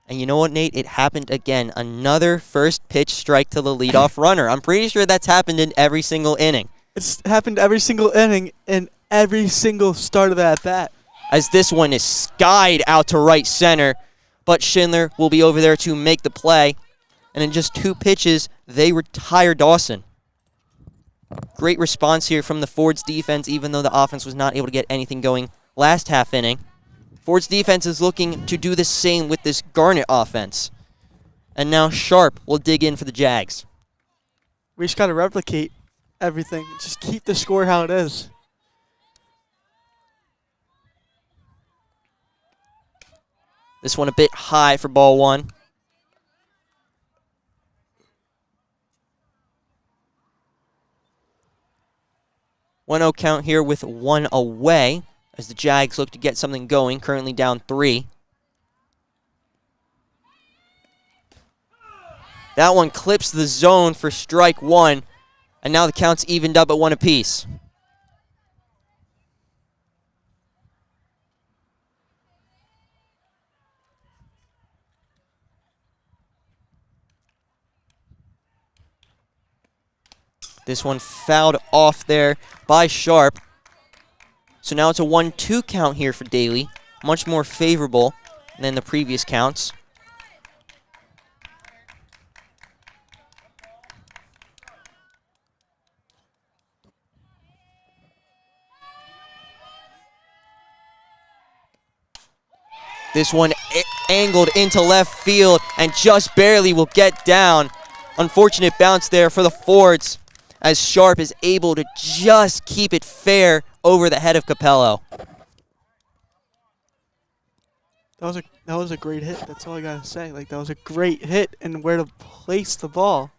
And you know what, Nate? It happened again. Another first pitch strike to the leadoff runner. I'm pretty sure that's happened in every single inning. It's happened every single inning and every single start of that at-bat. As this one is skied out to right center, but Schindler will be over there to make the play. And in just 2 pitches, they retire Dawson. Great response here from the Ford's defense, even though the offense was not able to get anything going last half inning. Ford's defense is looking to do the same with this Garnet offense. And now Sharp will dig in for the Jags. We just got to replicate everything. Just keep the score how it is. This one a bit high for ball one. 1-0 count here with 1 away as the Jags look to get something going, currently down 3. That one clips the zone for strike 1, and now the count's evened up at 1 apiece. This one fouled off there by Sharp. So now it's a 1-2 count here for Daly. Much more favorable than the previous counts. This one angled into left field and just barely will get down. Unfortunate bounce there for the Fords, as Sharp is able to just keep it fair over the head of Capello. That was a great hit. That's all I gotta say. Like, that was a great hit and where to place the ball.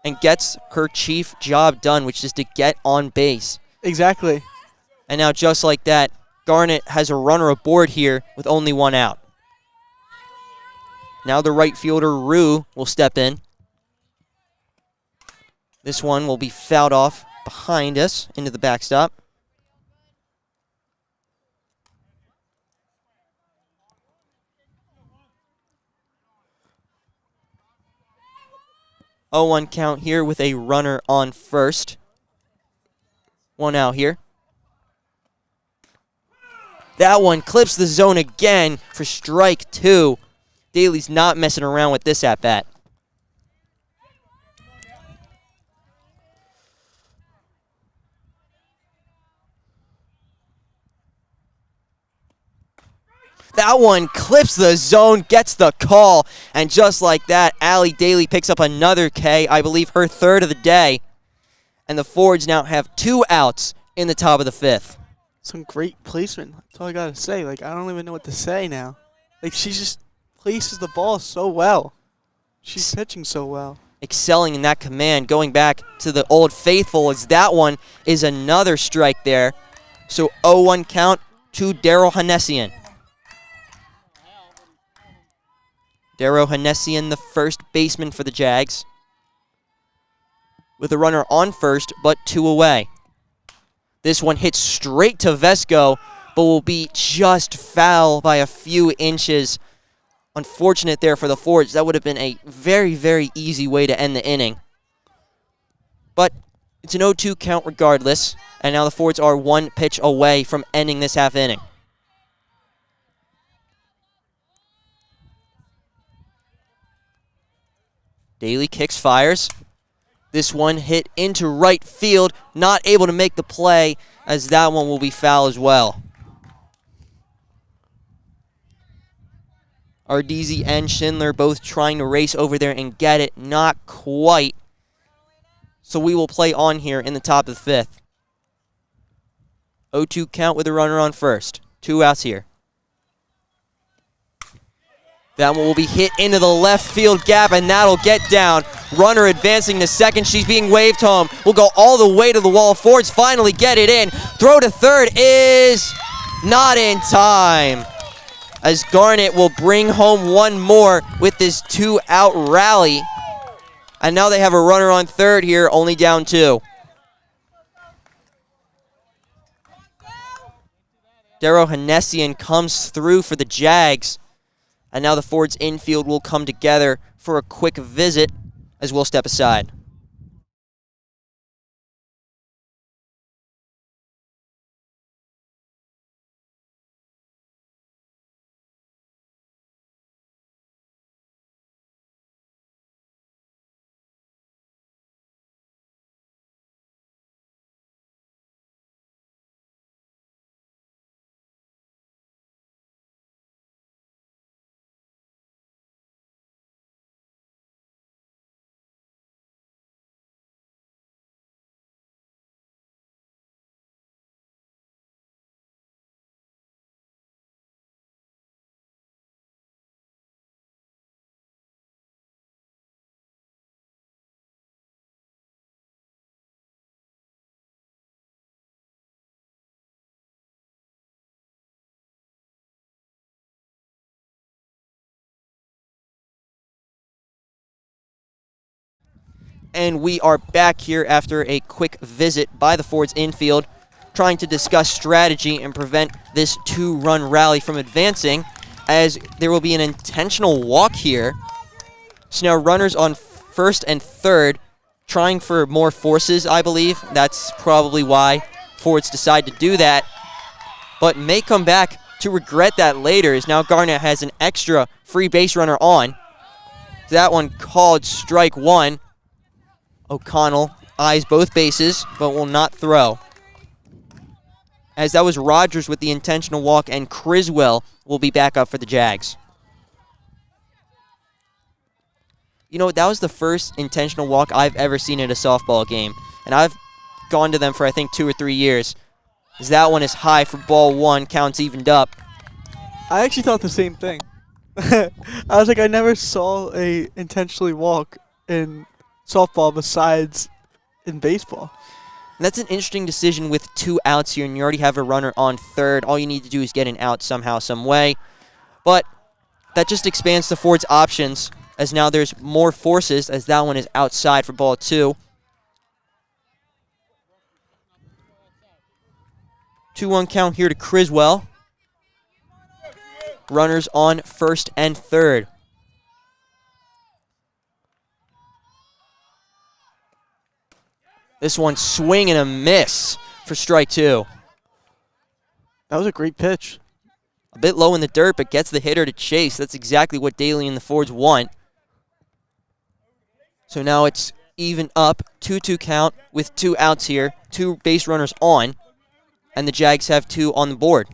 And gets her chief job done, which is to get on base. Exactly. And now just like that, Garnet has a runner aboard here with only 1 out. Now the right fielder, Rue, will step in. This one will be fouled off behind us into the backstop. Oh, 1 count here with a runner on first. 1 out here. That one clips the zone again for strike 2. Daly's not messing around with this at-bat. That one clips the zone, gets the call, and just like that, Allie Daly picks up another K, I believe her third of the day. And the Fords now have 2 outs in the top of the 5th. Some great placement. That's all I gotta say. Like, I don't even know what to say now. Like, she just places the ball so well. She's pitching so well. Excelling in that command, going back to the old faithful, as that one is another strike there. So 0-1 count to Daryl Hanessian. Daryl Hanessian, the first baseman for the Jags, with a runner on first, but 2 away. This one hits straight to Vesco, but will be just foul by a few inches. Unfortunate there for the Fords. That would have been a very, very easy way to end the inning. But it's an 0-2 count regardless, and now the Fords are 1 pitch away from ending this half inning. Daly kicks, fires. This one hit into right field, not able to make the play, as that one will be foul as well. Ardisi and Schindler both trying to race over there and get it, not quite. So we will play on here in the top of the 5th. 0-2 count with a runner on first. 2 outs here. That one will be hit into the left field gap, and that'll get down. Runner advancing to second. She's being waved home. Will go all the way to the wall. Fords finally get it in. Throw to third is not in time, as Garnet will bring home one more with this 2-out rally. And now they have a runner on third here, only down 2. Daryl Hanessian comes through for the Jags. And now the Fords infield will come together for a quick visit, as we'll step aside. And we are back here after a quick visit by the Fords infield, trying to discuss strategy and prevent this 2-run rally from advancing, as there will be an intentional walk here. So now runners on first and third, trying for more forces, I believe. That's probably why Fords decide to do that, but may come back to regret that later, as now Garnet has an extra free base runner on. That one called strike 1. O'Connell eyes both bases, but will not throw, as that was Rogers with the intentional walk, and Criswell will be back up for the Jags. You know, that was the first intentional walk I've ever seen at a softball game, and I've gone to them for, I think, 2 or 3 years. As that one is high for ball 1, counts evened up. I actually thought the same thing. I was like, I never saw a intentionally walk in softball besides in baseball. And that's an interesting decision with 2 outs here, and you already have a runner on third. All you need to do is get an out somehow, some way. But that just expands the Fords' options, as now there's more forces, as that one is outside for ball 2. 2-1 count here to Criswell. Runners on first and third. This one swing and a miss for strike 2. That was a great pitch. A bit low in the dirt, but gets the hitter to chase. That's exactly what Daly and the Fords want. So now it's even up, 2-2 count with 2 outs here, 2 base runners on, and the Jags have 2 on the board.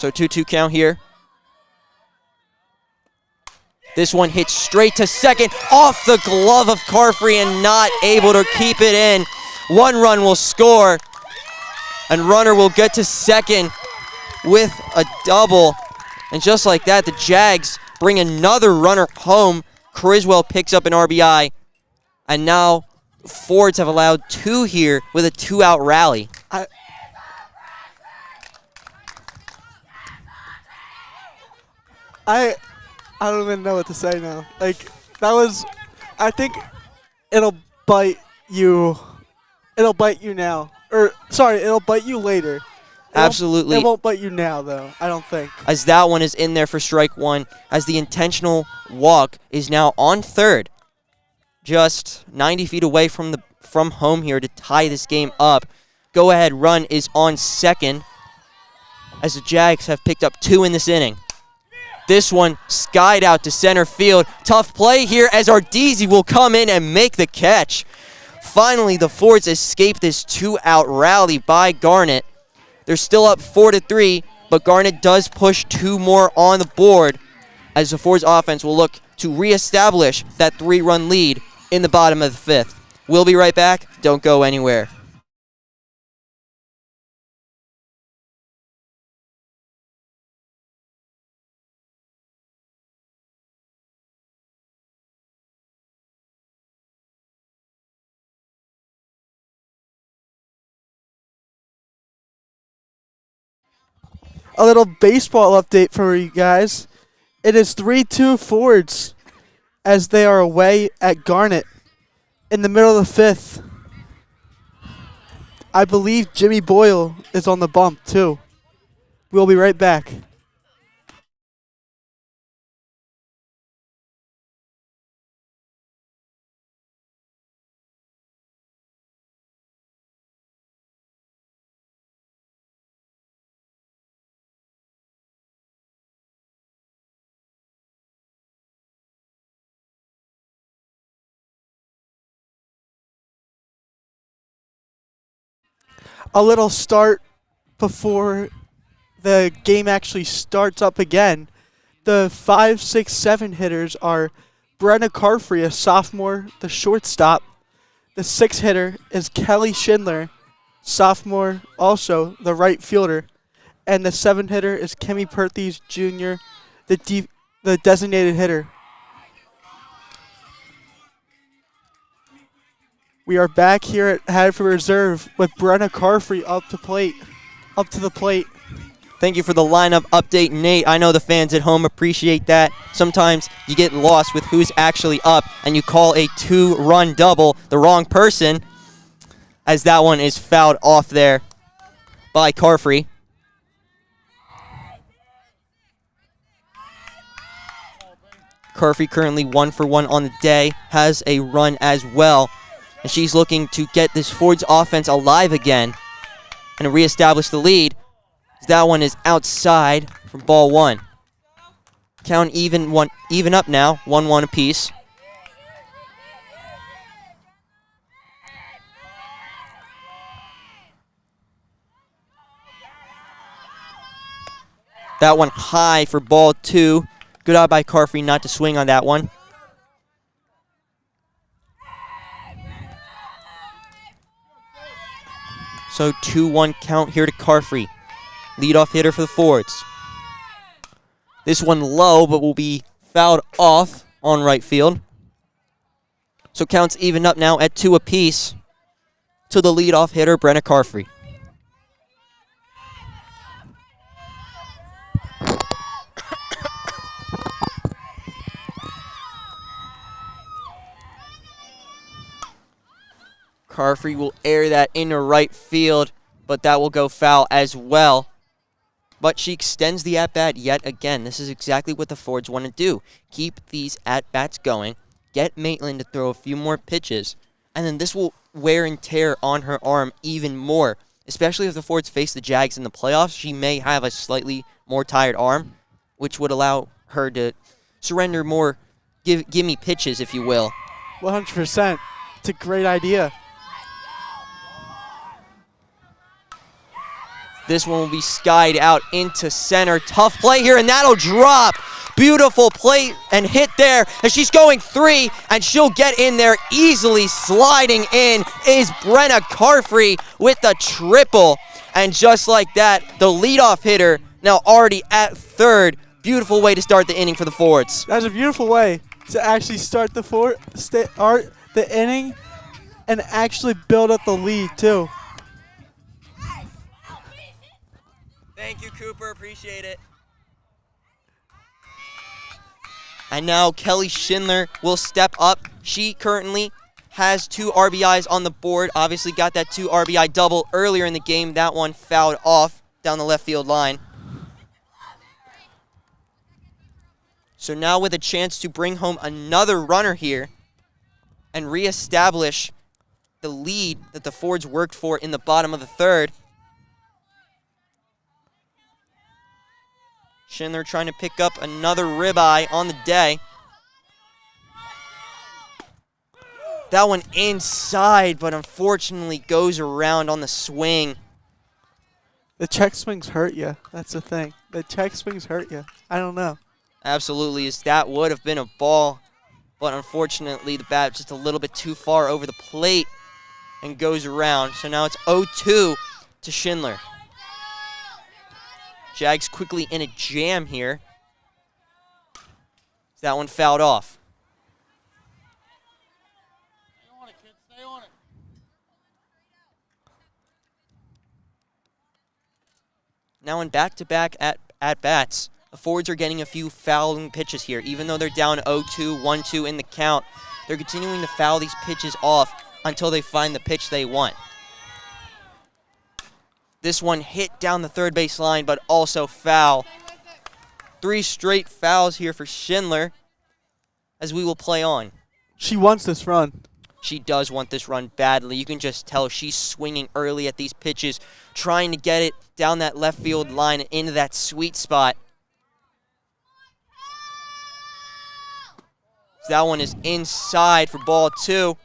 So 2-2 count here. This one hits straight to second, off the glove of Carfrey and not able to keep it in. 1 run will score, and runner will get to second with a double. And just like that, the Jags bring another runner home. Criswell picks up an RBI, and now Fords have allowed 2 here with a 2-out rally. I don't even know what to say now. Like, that was, I think it'll bite you. It'll bite you now. Or, sorry, it'll bite you later. Absolutely. It won't bite you now, though, I don't think. As that one is in there for strike 1, as the intentional walk is now on third. Just 90 feet away from home here to tie this game up. Go-ahead run is on second, as the Jags have picked up 2 in this inning. This one skied out to center field. Tough play here as Ardizzi will come in and make the catch. Finally, the Fords escape this 2-out rally by Garnet. They're still up 4-3, but Garnet does push 2 more on the board as the Fords offense will look to reestablish that 3-run lead in the bottom of the 5th. We'll be right back. Don't go anywhere. A little baseball update for you guys. It is 3-2 Fords as they are away at Garnet in the middle of the 5th. I believe Jimmy Boyle is on the bump, too. We'll be right back. A little start before the game actually starts up again. The 5, 6, 7 hitters are Brenna Carfrey, a sophomore, the shortstop. The 6 hitter is Kelly Schindler, sophomore, also the right fielder. And the 7 hitter is Kemi Perthes Jr., the designated hitter. We are back here at Haverford Reserve with Brenna Carfrey up to the plate. Thank you for the lineup update, Nate. I know the fans at home appreciate that. Sometimes you get lost with who's actually up, and you call a 2-run double the wrong person, as that one is fouled off there by Carfrey. Carfrey currently 1 for 1 on the day, has a run as well. And she's looking to get this Fords offense alive again and reestablish the lead. That one is outside from ball 1. Count even up now, 1-1 apiece. That one high for ball 2. Good eye by Carfrey not to swing on that one. So 2-1 count here to Carfrey. Leadoff hitter for the Fords. This one low, but will be fouled off on right field. So counts even up now at 2 apiece to the leadoff hitter, Brenna Carfrey. Carfrey will air that into right field, but that will go foul as well. But she extends the at-bat yet again. This is exactly what the Fords want to do. Keep these at-bats going, get Maitland to throw a few more pitches, and then this will wear and tear on her arm even more, especially if the Fords face the Jags in the playoffs. She may have a slightly more tired arm, which would allow her to surrender more gimme pitches, if you will. 100%. It's a great idea. This one will be skied out into center. Tough play here, and that'll drop. Beautiful play and hit there, and she's going 3, and she'll get in there easily. Sliding in is Brenna Carfrey with the triple, and just like that, the leadoff hitter now already at third. Beautiful way to start the inning for the Fords. That's a beautiful way to actually start the inning and actually build up the lead too. Thank you, Cooper. Appreciate it. And now Kelly Schindler will step up. She currently has 2 RBIs on the board. Obviously got that 2 RBI double earlier in the game. That one fouled off down the left field line. So now with a chance to bring home another runner here and reestablish the lead that the Fords worked for in the bottom of the third. Schindler trying to pick up another ribeye on the day. That one inside, but unfortunately goes around on the swing. The check swings hurt you. That's the thing. The check swings hurt you. I don't know. Absolutely, as that would have been a ball, but unfortunately the bat just a little bit too far over the plate and goes around. So now it's 0-2 to Schindler. Jags quickly in a jam here. That one fouled off. Stay on it, kid. Stay on it. Now in back-to-back at-bats, the Fords are getting a few fouling pitches here. Even though they're down 0-2, 1-2 in the count, they're continuing to foul these pitches off until they find the pitch they want. This one hit down the third base line, but also foul. 3 straight fouls here for Schindler as we will play on. She wants this run. She does want this run badly. You can just tell she's swinging early at these pitches, trying to get it down that left field line and into that sweet spot. That one is inside for ball 2.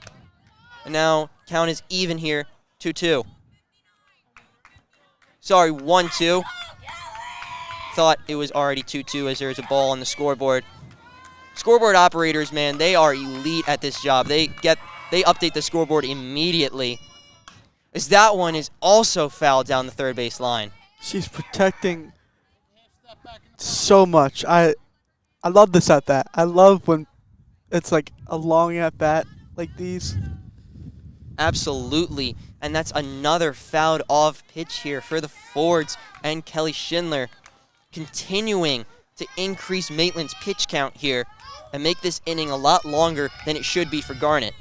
And now count is even here, 2-2. Sorry, 1-2. Thought it was already 2-2 as there's a ball on the scoreboard. Scoreboard operators, man, they are elite at this job. They update the scoreboard immediately. As that one is also fouled down the third base line. She's protecting so much. I love this at bat. I love when it's like a long at bat like these. Absolutely. And that's another fouled off pitch here for the Fords and Kelly Schindler, continuing to increase Maitland's pitch count here and make this inning a lot longer than it should be for Garnet.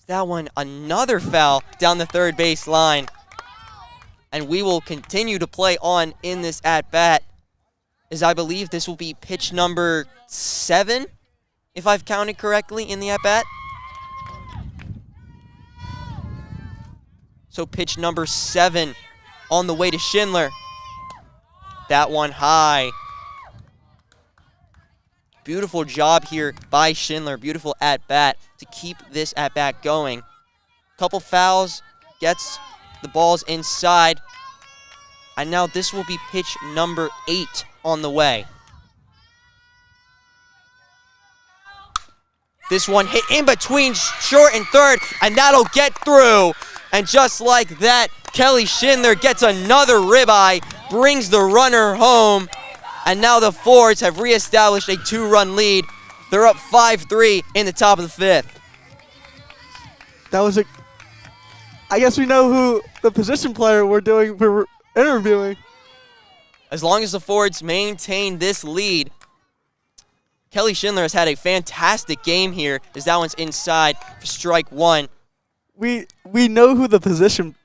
That one, another foul down the third base line. And we will continue to play on in this at-bat, as I believe this will be pitch number 7, if I've counted correctly in the at-bat. So pitch number 7 on the way to Schindler. That one high. Beautiful job here by Schindler. Beautiful at-bat to keep this at-bat going. Couple fouls, gets the balls inside. And now this will be pitch number 8 on the way. This one hit in between short and third, and that'll get through. And just like that, Kelly Schindler gets another ribeye, brings the runner home, and now the Fords have reestablished a 2-run lead. They're up 5-3 in the top of the 5th. That was I guess we know who the position player we're interviewing. As long as the Fords maintain this lead, Kelly Schindler has had a fantastic game here as that one's inside for strike 1. We know who the position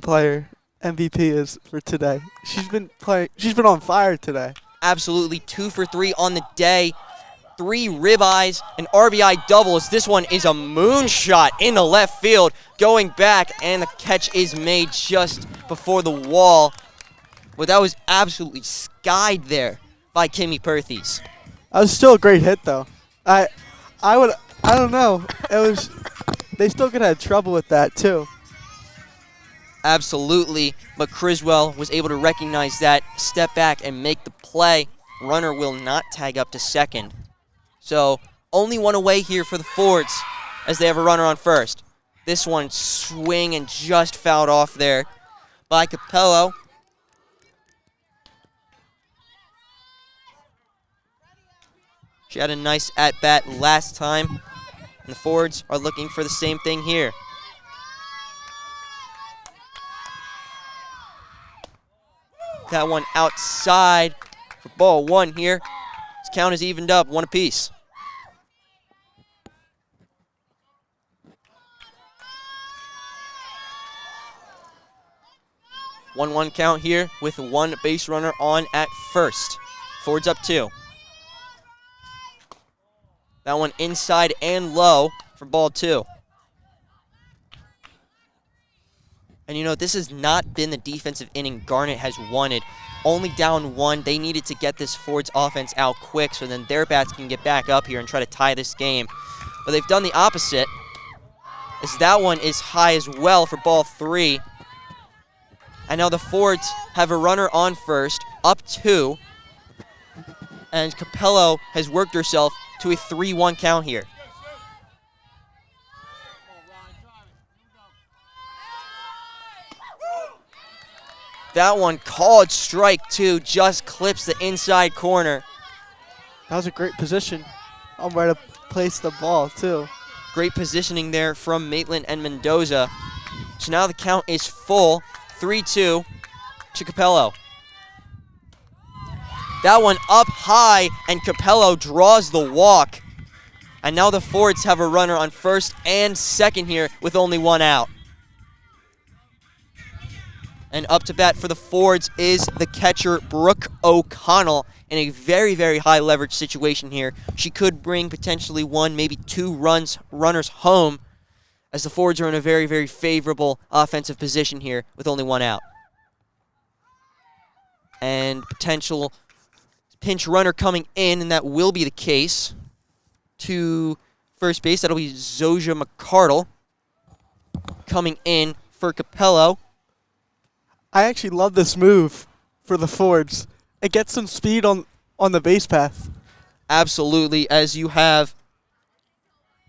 player MVP is for today. She's been on fire today. Absolutely 2 for 3 on the day. 3 ribeyes, an RBI doubles. This one is a moonshot in the left field, going back, and the catch is made just before the wall. But that was absolutely skied there by Kimmy Perthes. That was still a great hit, though. I don't know. They still could have trouble with that too. Absolutely, but Criswell was able to recognize that, step back, and make the play. Runner will not tag up to second. So only one away here for the Fords as they have a runner on first. This one swing and just fouled off there by Capello. She had a nice at-bat last time, and the Fords are looking for the same thing here. That one outside for ball one here. This count is evened up, one apiece. One count here with one base runner on at first. Fords up 2. That one inside and low for ball 2. And you know, this has not been the defensive inning Garnet has wanted. Only down 1. They needed to get this Fords offense out quick so then their bats can get back up here and try to tie this game. But they've done the opposite, as that one is high as well for ball 3. And now the Fords have a runner on first, up 2. And Capello has worked herself to a 3-1 count here. That one called strike 2, just clips the inside corner. That was a great position on where to place the ball, too. Great positioning there from Maitland and Mendoza. So now the count is full, 3-2 to Capello. That one up high, and Capello draws the walk. And now the Fords have a runner on first and second here with only 1 out. And up to bat for the Fords is the catcher, Brooke O'Connell, in a very, very high leverage situation here. She could bring potentially 1, maybe 2 runners home, as the Fords are in a very, very favorable offensive position here with only 1 out. And potential pinch runner coming in, and that will be the case, to first base. That'll be Zoja McCardle coming in for Capello. I actually love this move for the Fords. It gets some speed on the base path. Absolutely, as you have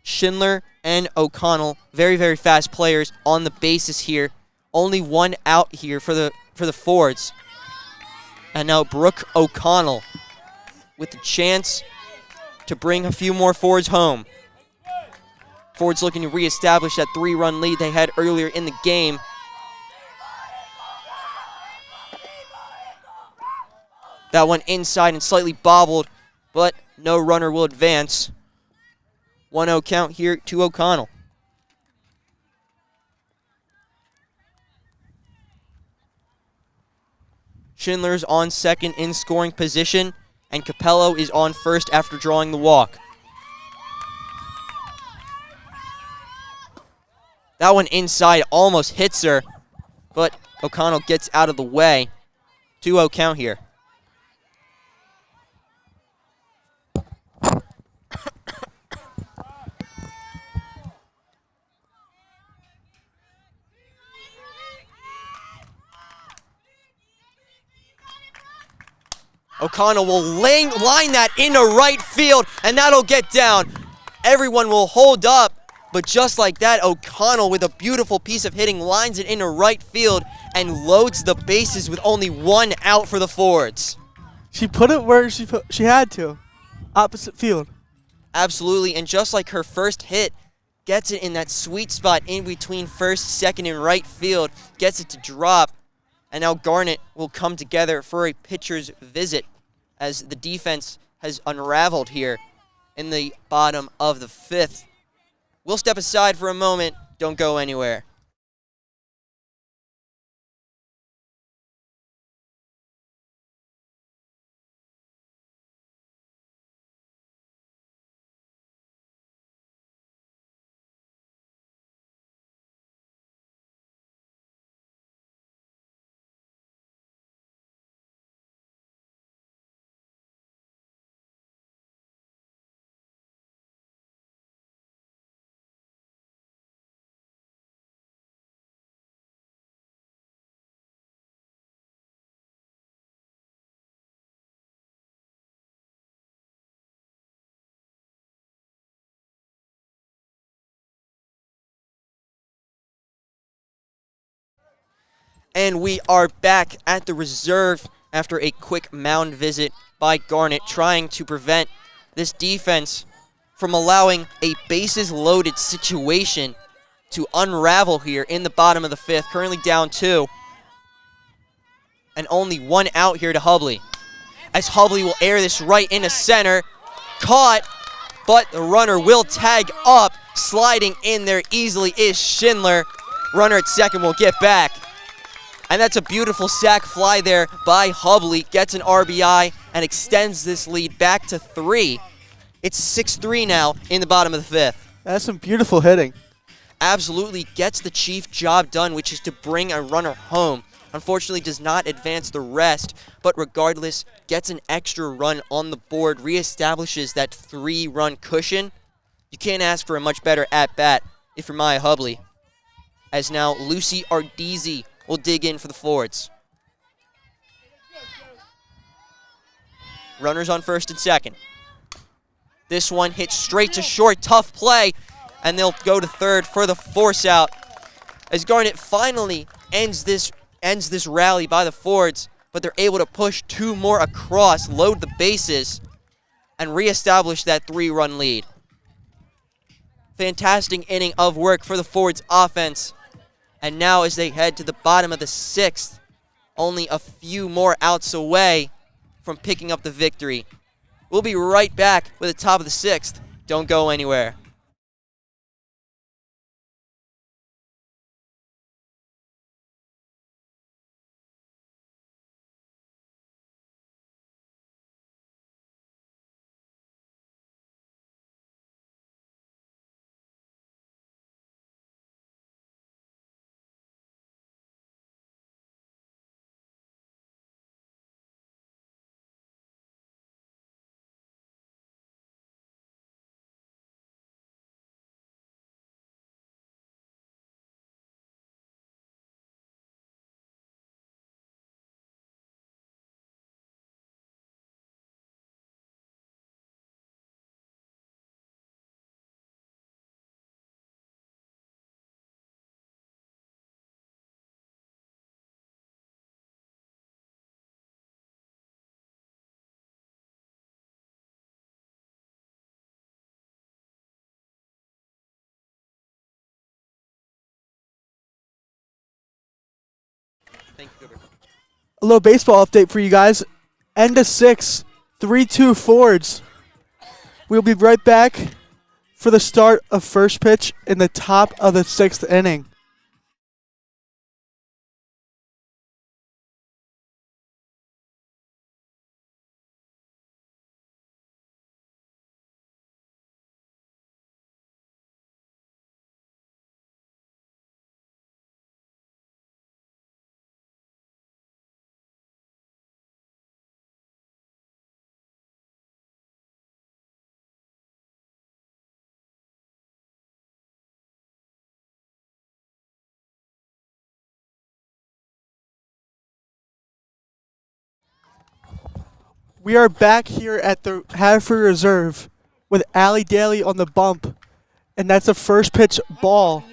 Schindler and O'Connell, very, very fast players on the bases here. Only 1 out here for the Fords. And now Brooke O'Connell with the chance to bring a few more Fords home. Fords looking to reestablish that 3-run lead they had earlier in the game. That one inside and slightly bobbled, but no runner will advance. 1-0 count here to O'Connell. Schindler's on second in scoring position, and Capello is on first after drawing the walk. That one inside almost hits her, but O'Connell gets out of the way. 2-0 count here. O'Connell will line that into right field, and that'll get down. Everyone will hold up, but just like that, O'Connell, with a beautiful piece of hitting, lines it into right field and loads the bases with only 1 out for the Fords. She put it where she had to, opposite field. Absolutely, and just like her first hit, gets it in that sweet spot in between first, second, and right field, gets it to drop. And now Garnet will come together for a pitcher's visit as the defense has unraveled here in the bottom of the 5th. We'll step aside for a moment. Don't go anywhere. And we are back at the reserve after a quick mound visit by Garnet, trying to prevent this defense from allowing a bases-loaded situation to unravel here in the bottom of the fifth. Currently down 2. And only 1 out here to Hubley. As Hubley will air this right into center. Caught, but the runner will tag up. Sliding in there easily is Schindler. Runner at second will get back. And that's a beautiful sac fly there by Hubley. Gets an RBI and extends this lead back to 3. It's 6-3 now in the bottom of the fifth. That's some beautiful hitting. Absolutely gets the chief job done, which is to bring a runner home. Unfortunately does not advance the rest, but regardless, gets an extra run on the board, reestablishes that 3-run cushion. You can't ask for a much better at-bat if you're Maya Hubley. As now Lucy Ardizzi will dig in for the Fords. Runners on first and second. This one hits straight to short, tough play, and they'll go to third for the force out. As Garnet finally ends this rally by the Fords, but they're able to push 2 more across, load the bases, and reestablish that 3-run lead. Fantastic inning of work for the Fords offense. And now as they head to the bottom of the 6th, only a few more outs away from picking up the victory. We'll be right back with the top of the 6th. Don't go anywhere. Thank you, Gilbert. A little baseball update for you guys. End of 6, 3-2 Fords. We'll be right back for the start of first pitch in the top of the 6th inning. We are back here at the Haverford Reserve with Allie Daly on the bump, and that's a first pitch ball.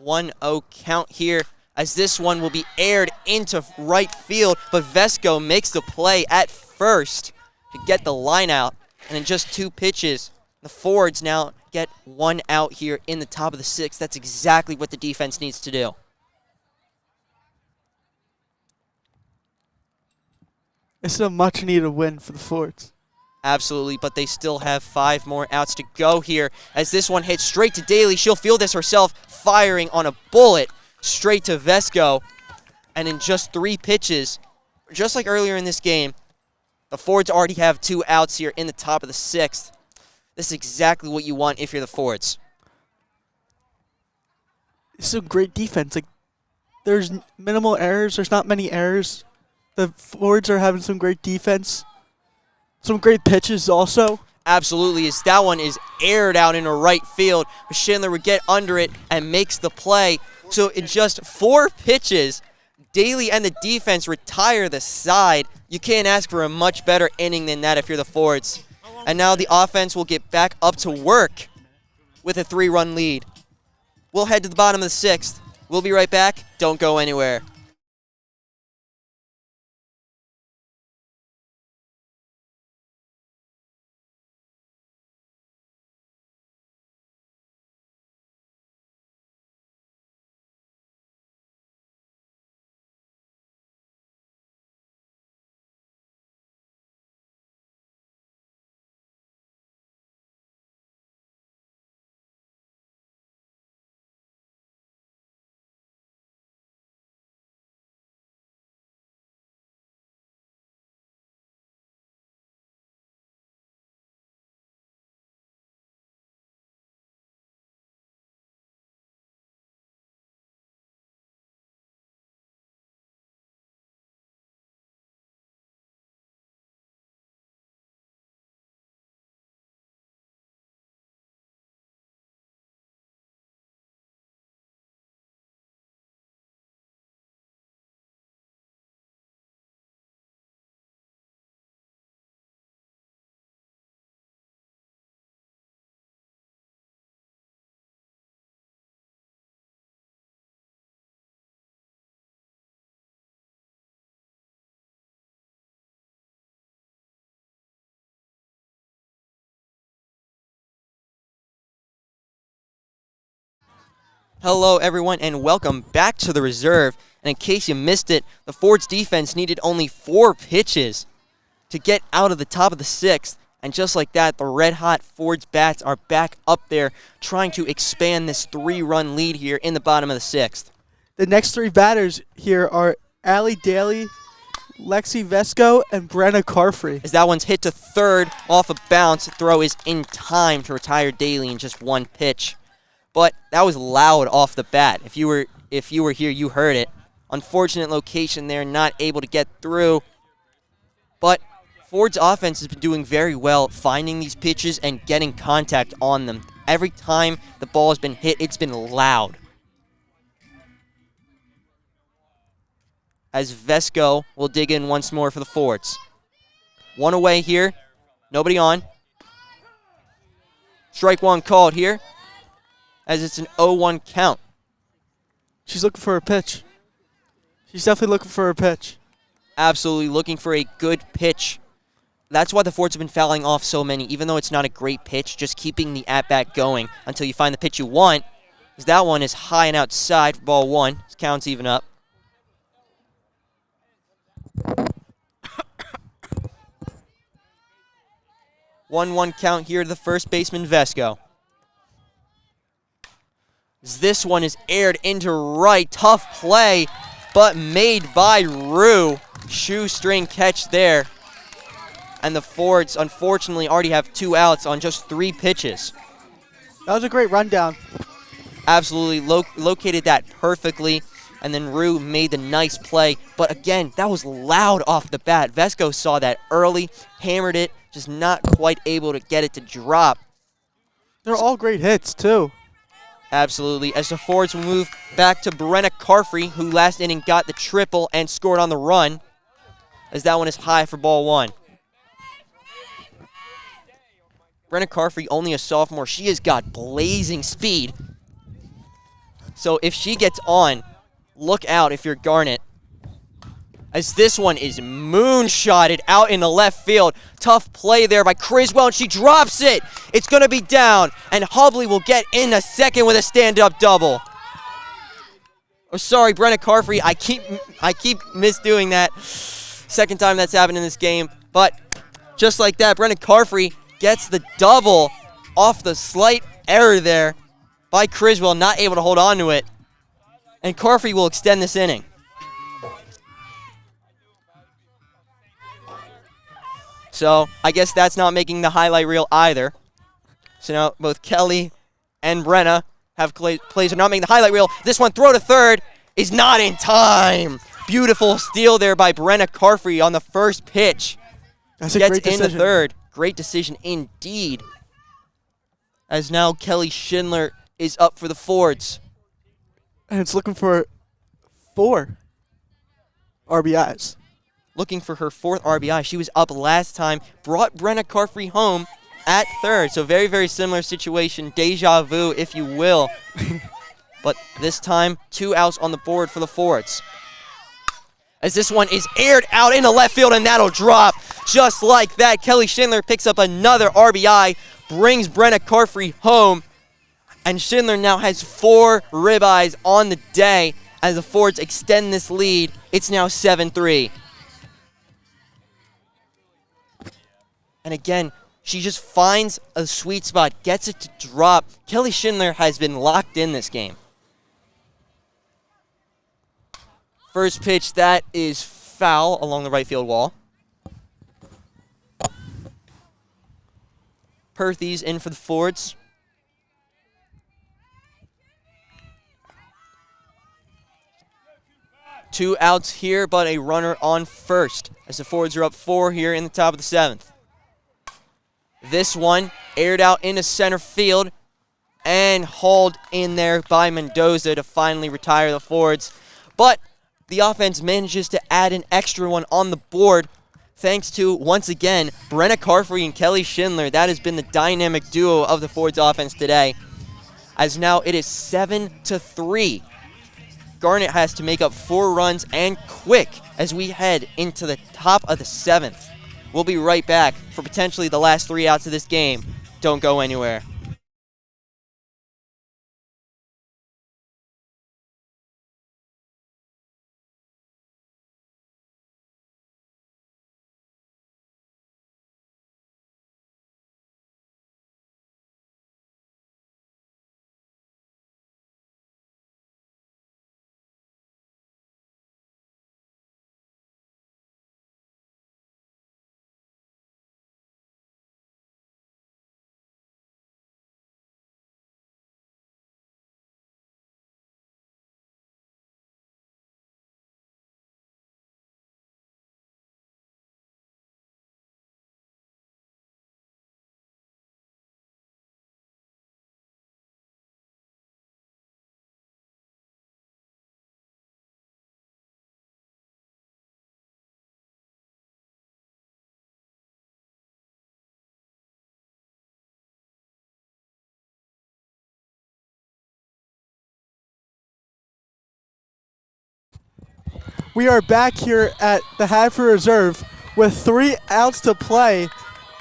1-0 count here as this one will be aired into right field, but Vesco makes the play at first to get the line out. And in just 2 pitches, the Fords now get 1 out here in the top of the 6th. That's exactly what the defense needs to do. This is a much-needed win for the Fords. Absolutely, but they still have 5 more outs to go here as this one hits straight to Daly. She'll field this herself, firing on a bullet straight to Vesco. And in just 3 pitches, just like earlier in this game, the Fords already have 2 outs here in the top of the 6th. This is exactly what you want if you're the Fords. This is a great defense. Like, there's minimal errors. There's not many errors. The Fords are having some great defense. Some great pitches also. Absolutely, as that one is aired out into right field. Schindler would get under it and makes the play. So in just 4 pitches, Daly and the defense retire the side. You can't ask for a much better inning than that if you're the Fords. And now the offense will get back up to work with a 3-run lead. We'll head to the bottom of the 6th We'll be right back. Don't go anywhere. Hello, everyone, and welcome back to the reserve. And in case you missed it, the Fords defense needed only 4 pitches to get out of the top of the 6th. And just like that, the red-hot Fords bats are back up there trying to expand this 3-run lead here in the bottom of the 6th. The next 3 batters here are Allie Daly, Lexi Vesco, and Brenna Carfrey. As that one's hit to third off a bounce, throw is in time to retire Daly in just 1 pitch. But that was loud off the bat. If you were here, you heard it. Unfortunate location there, not able to get through. But Ford's offense has been doing very well, finding these pitches and getting contact on them. Every time the ball has been hit, it's been loud. As Vesco will dig in once more for the Fords. 1 away here. Nobody on. Strike 1 called here, as it's an 0-1 count. She's looking for a pitch. She's definitely looking for a pitch. Absolutely looking for a good pitch. That's why the Fords have been fouling off so many, even though it's not a great pitch, just keeping the at-bat going until you find the pitch you want. As that one is high and outside for ball 1. This count's even up. One count here to the first baseman, Vesco. This one is aired into right. Tough play, but made by Rue. Shoestring catch there. And the Fords, unfortunately, already have 2 outs on just 3 pitches. That was a great rundown. Absolutely located that perfectly. And then Rue made the nice play. But again, that was loud off the bat. Vesco saw that early, hammered it, just not quite able to get it to drop. They're all great hits, too. Absolutely. As the Fords will move back to Brenna Carfrey, who last inning got the triple and scored on the run, as that one is high for ball 1. Brenna Carfrey, only a sophomore. She has got blazing speed. So if she gets on, look out if you're Garnet. As this one is moonshotted out in the left field. Tough play there by Criswell, and she drops it. It's going to be down, and Hubley will get in a second with a stand-up double. Oh, sorry, Brenna Carfrey. I keep misdoing that. Second time that's happened in this game. But just like that, Brenna Carfrey gets the double off the slight error there by Criswell, not able to hold on to it. And Carfrey will extend this inning. So I guess that's not making the highlight reel either. So now both Kelly and Brenna have plays are not making the highlight reel. This one, throw to third, is not in time. Beautiful steal there by Brenna Carfrey on the first pitch. That's a Gets great decision. into third. Great decision indeed. As now Kelly Schindler is up for the Fords. And it's looking for 4 RBIs. Looking for her 4th RBI. She was up last time, brought Brenna Carfrey home at third. So very, very similar situation. Deja vu, if you will. but this time 2 outs on the board for the Fords. As this one is aired out into left field, and that'll drop just like that. Kelly Schindler picks up another RBI, brings Brenna Carfrey home, and Schindler now has 4 ribeyes on the day as the Fords extend this lead. It's now 7-3. And again, she just finds a sweet spot, gets it to drop. Kelly Schindler has been locked in this game. First pitch, that is foul along the right field wall. Perthes in for the Fords. Two outs here, but a runner on first as the Fords are up 4 here in the top of the 7th. This one aired out into center field and hauled in there by Mendoza to finally retire the Fords. But the offense manages to add an extra one on the board thanks to, once again, Brenna Carfrey and Kelly Schindler. That has been the dynamic duo of the Fords offense today. As now it is 7-3. Garnet has to make up 4 runs and quick as we head into the top of the 7th. We'll be right back for potentially the last 3 outs of this game. Don't go anywhere. We are back here at the Haverford Reserve with 3 outs to play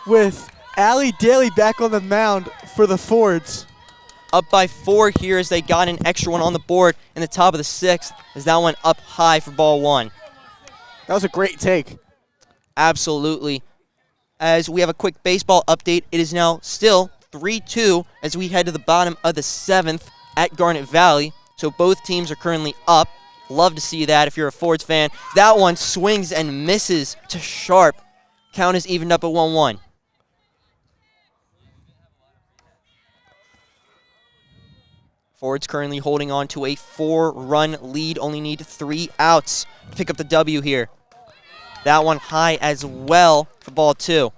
with Allie Daly back on the mound for the Fords. Up by 4 here as they got an extra one on the board in the top of the 6th as that one up high for ball 1. That was a great take. Absolutely. As we have a quick baseball update, it is now still 3-2 as we head to the bottom of the 7th at Garnet Valley. So both teams are currently up. Love to see that if you're a Fords fan. That one swings and misses to sharp. Count is evened up at 1-1. Fords currently holding on to a 4-run lead. Only need 3 outs to pick up the W here. That one high as well for ball 2.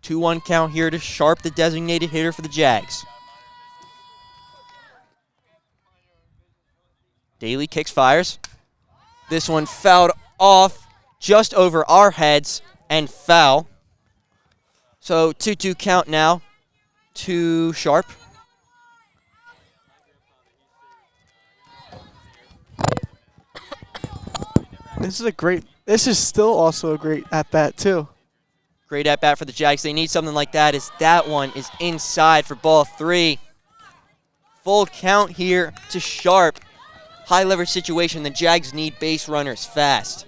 2-1 count here to Sharp, the designated hitter for the Jags. Daly kicks, fires. This one fouled off just over our heads and foul. So 2-2 count now to Sharp. This is still also a great at-bat too. Great at-bat for the Jags. They need something like that as that one is inside for ball 3. Full count here to Sharp. High leverage situation. The Jags need base runners fast.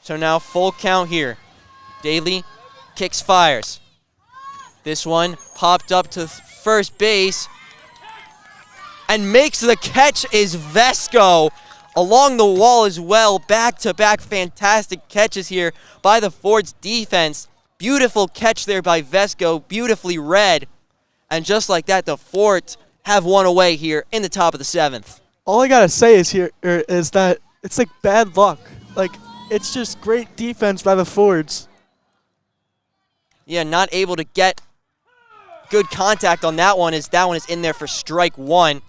So now full count here. Daly kicks, fires. This one popped up to first base and makes the catch is Vesco. Along the wall as well. Back-to-back fantastic catches here by the Fords defense. Beautiful catch there by Vesco. Beautifully read. And just like that, the Fords have one away here in the top of the 7th. All I gotta say is that it's like bad luck. Like, it's just great defense by the Fords. Yeah, not able to get good contact on that one as that one is in there for strike 1.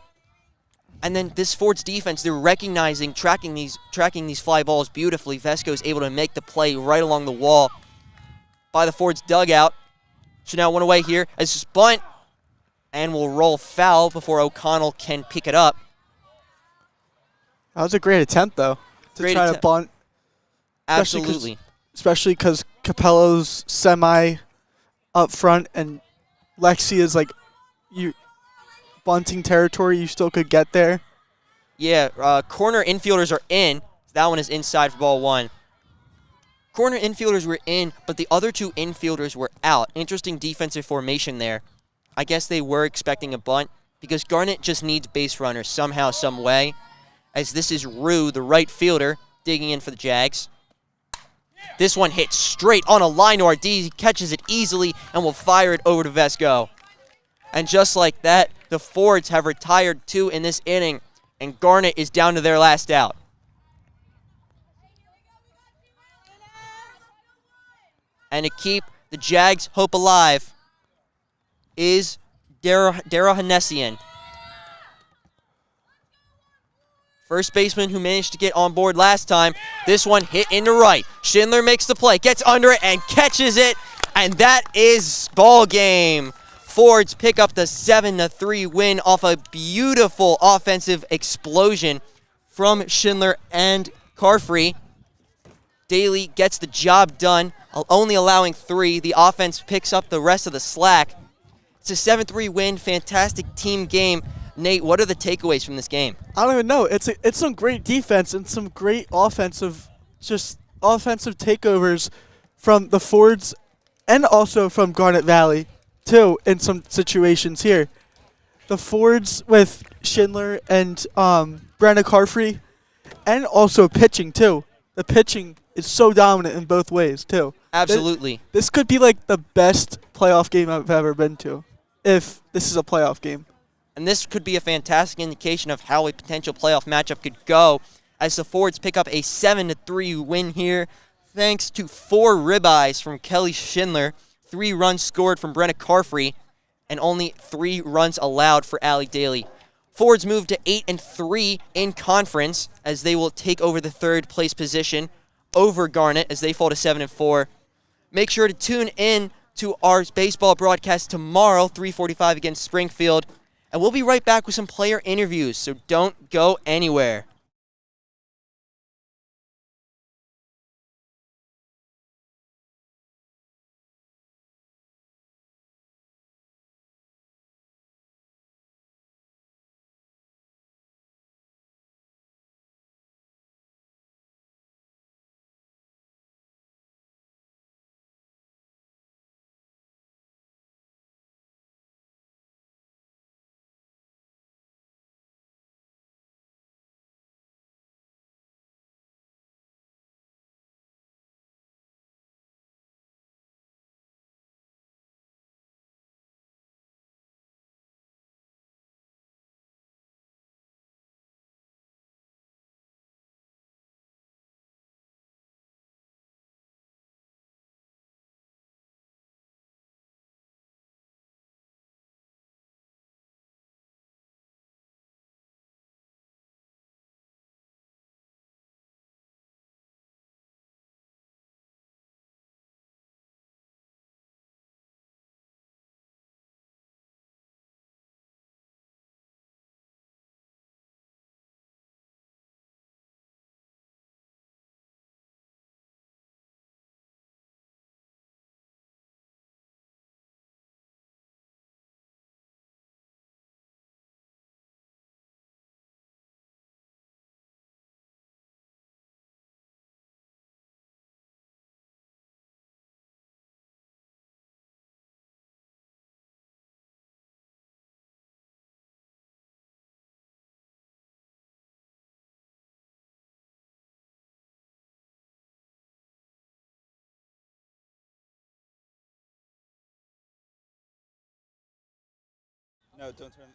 And then this Fords defense, they're recognizing, tracking these fly balls beautifully. Vesco is able to make the play right along the wall. by the Ford's dugout. Should now one away here as this bunt and will roll foul before O'Connell can pick it up. That was a great attempt, though, to Great try to attempt. bunt. Absolutely. Especially because Capello's semi up front and Lexi is like you bunting territory. You still could get there. Yeah, corner infielders are in. That one is inside for ball one. Corner infielders were in, but the other two infielders were out. Interesting defensive formation there. I guess they were expecting a bunt because Garnet just needs base runners somehow, some way. As this is Rue, the right fielder, digging in for the Jags. This one hits straight on a line to RD. He catches it easily and will fire it over to Vesco. And just like that, the Fords have retired 2 in this inning, and Garnet is down to their last out. And to keep the Jags' hope alive is Darryl Hanessian. First baseman who managed to get on board last time. This one hit into right. Schindler makes the play, gets under it, and catches it. And that is ball game. Fords pick up the 7-3 win off a beautiful offensive explosion from Schindler and Carfree. Daly gets the job done, only allowing 3. The offense picks up the rest of the slack. It's a 7-3 win, fantastic team game. Nate, what are the takeaways from this game? I don't even know. It's some great defense and some great offensive takeovers from the Fords and also from Garnet Valley, too, in some situations here. The Fords with Schindler and Brenna Carfree, and also pitching, too. The pitching is so dominant in both ways, too. Absolutely. This could be like the best playoff game I've ever been to, if this is a playoff game. And this could be a fantastic indication of how a potential playoff matchup could go as the Fords pick up a 7-3 win here thanks to 4 ribeyes from Kelly Schindler, 3 runs scored from Brenna Carfree, and only 3 runs allowed for Allie Daly. Fords move to 8-3 in conference as they will take over the 3rd place position over Garnet as they fall to 7-4. Make sure to tune in to our baseball broadcast tomorrow, 3:45 against Springfield. And we'll be right back with some player interviews, so don't go anywhere. No, don't turn.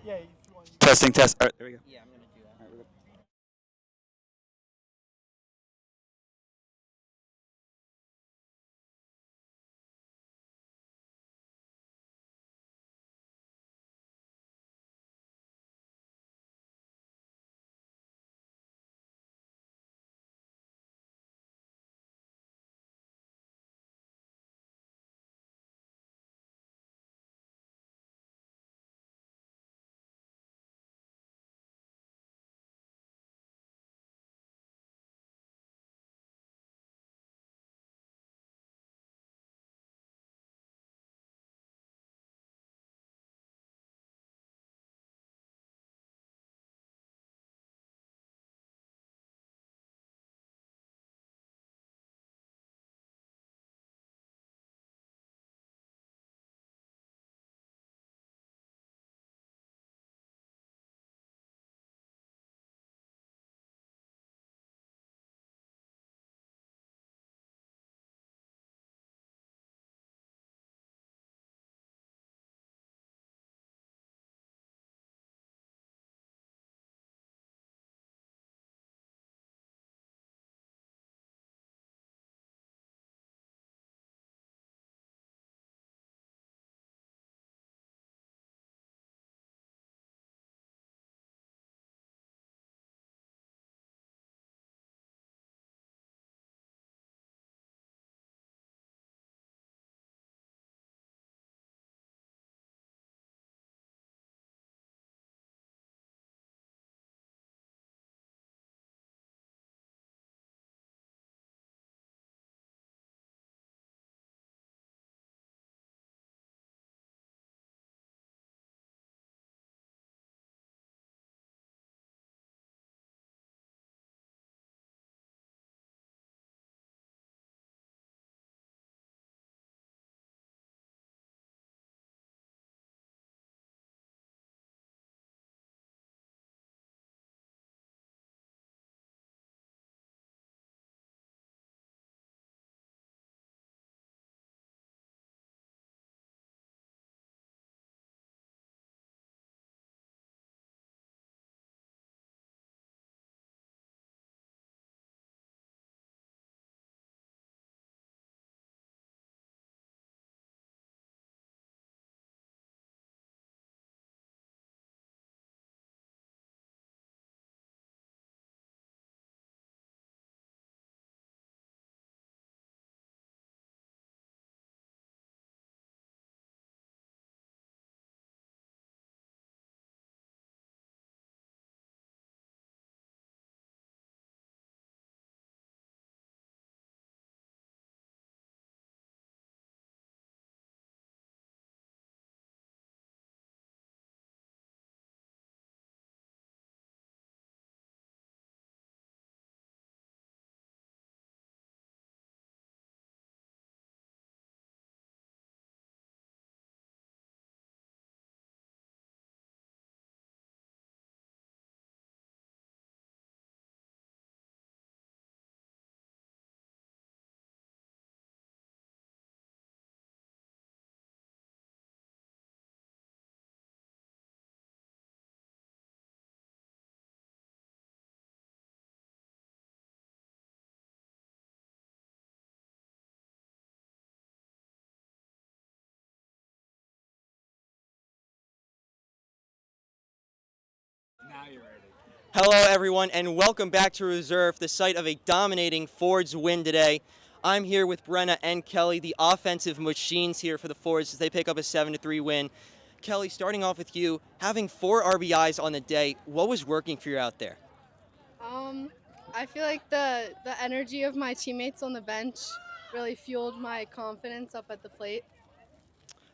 Yeah, if you want. Testing, test. All right, there we go. Yeah, I'm gonna do that. All right, we're good. Now you're ready. Hello, everyone, and welcome back to Reserve, the site of a dominating Fords win today. I'm here with Brenna and Kelly, the offensive machines here for the Fords as they pick up a 7-3 win. Kelly, starting off with you, having 4 RBIs on the day, what was working for you out there? I feel like the energy of my teammates on the bench really fueled my confidence up at the plate.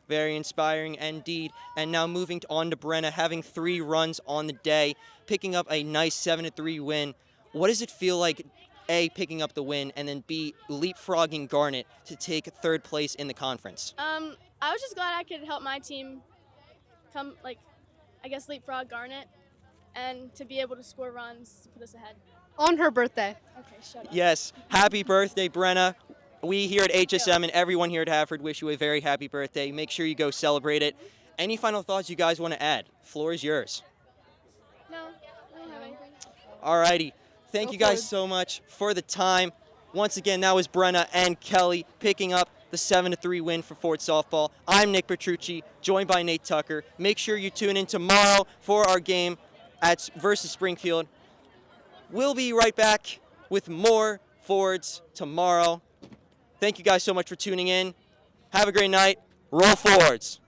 Very inspiring indeed. And now moving on to Brenna, having 3 runs on the day, picking up a nice 7-3 win. What does it feel like, A, picking up the win, and then B, leapfrogging Garnet to take 3rd place in the conference? I was just glad I could help my team leapfrog Garnet and to be able to score runs to put us ahead. On her birthday. Okay, shut up. Yes, happy birthday, Brenna. We here at HSM and everyone here at Haverford wish you a very happy birthday. Make sure you go celebrate it. Any final thoughts you guys want to add? Floor is yours. No, I don't have anything. Alrighty. Thank Go you guys Fords. so much for the time. Once again, that was Brenna and Kelly picking up the 7-3 win for Ford softball. I'm Nick Petrucci, joined by Nate Tucker. Make sure you tune in tomorrow for our game versus Springfield. We'll be right back with more Fords tomorrow. Thank you guys so much for tuning in. Have a great night. Roll Fords.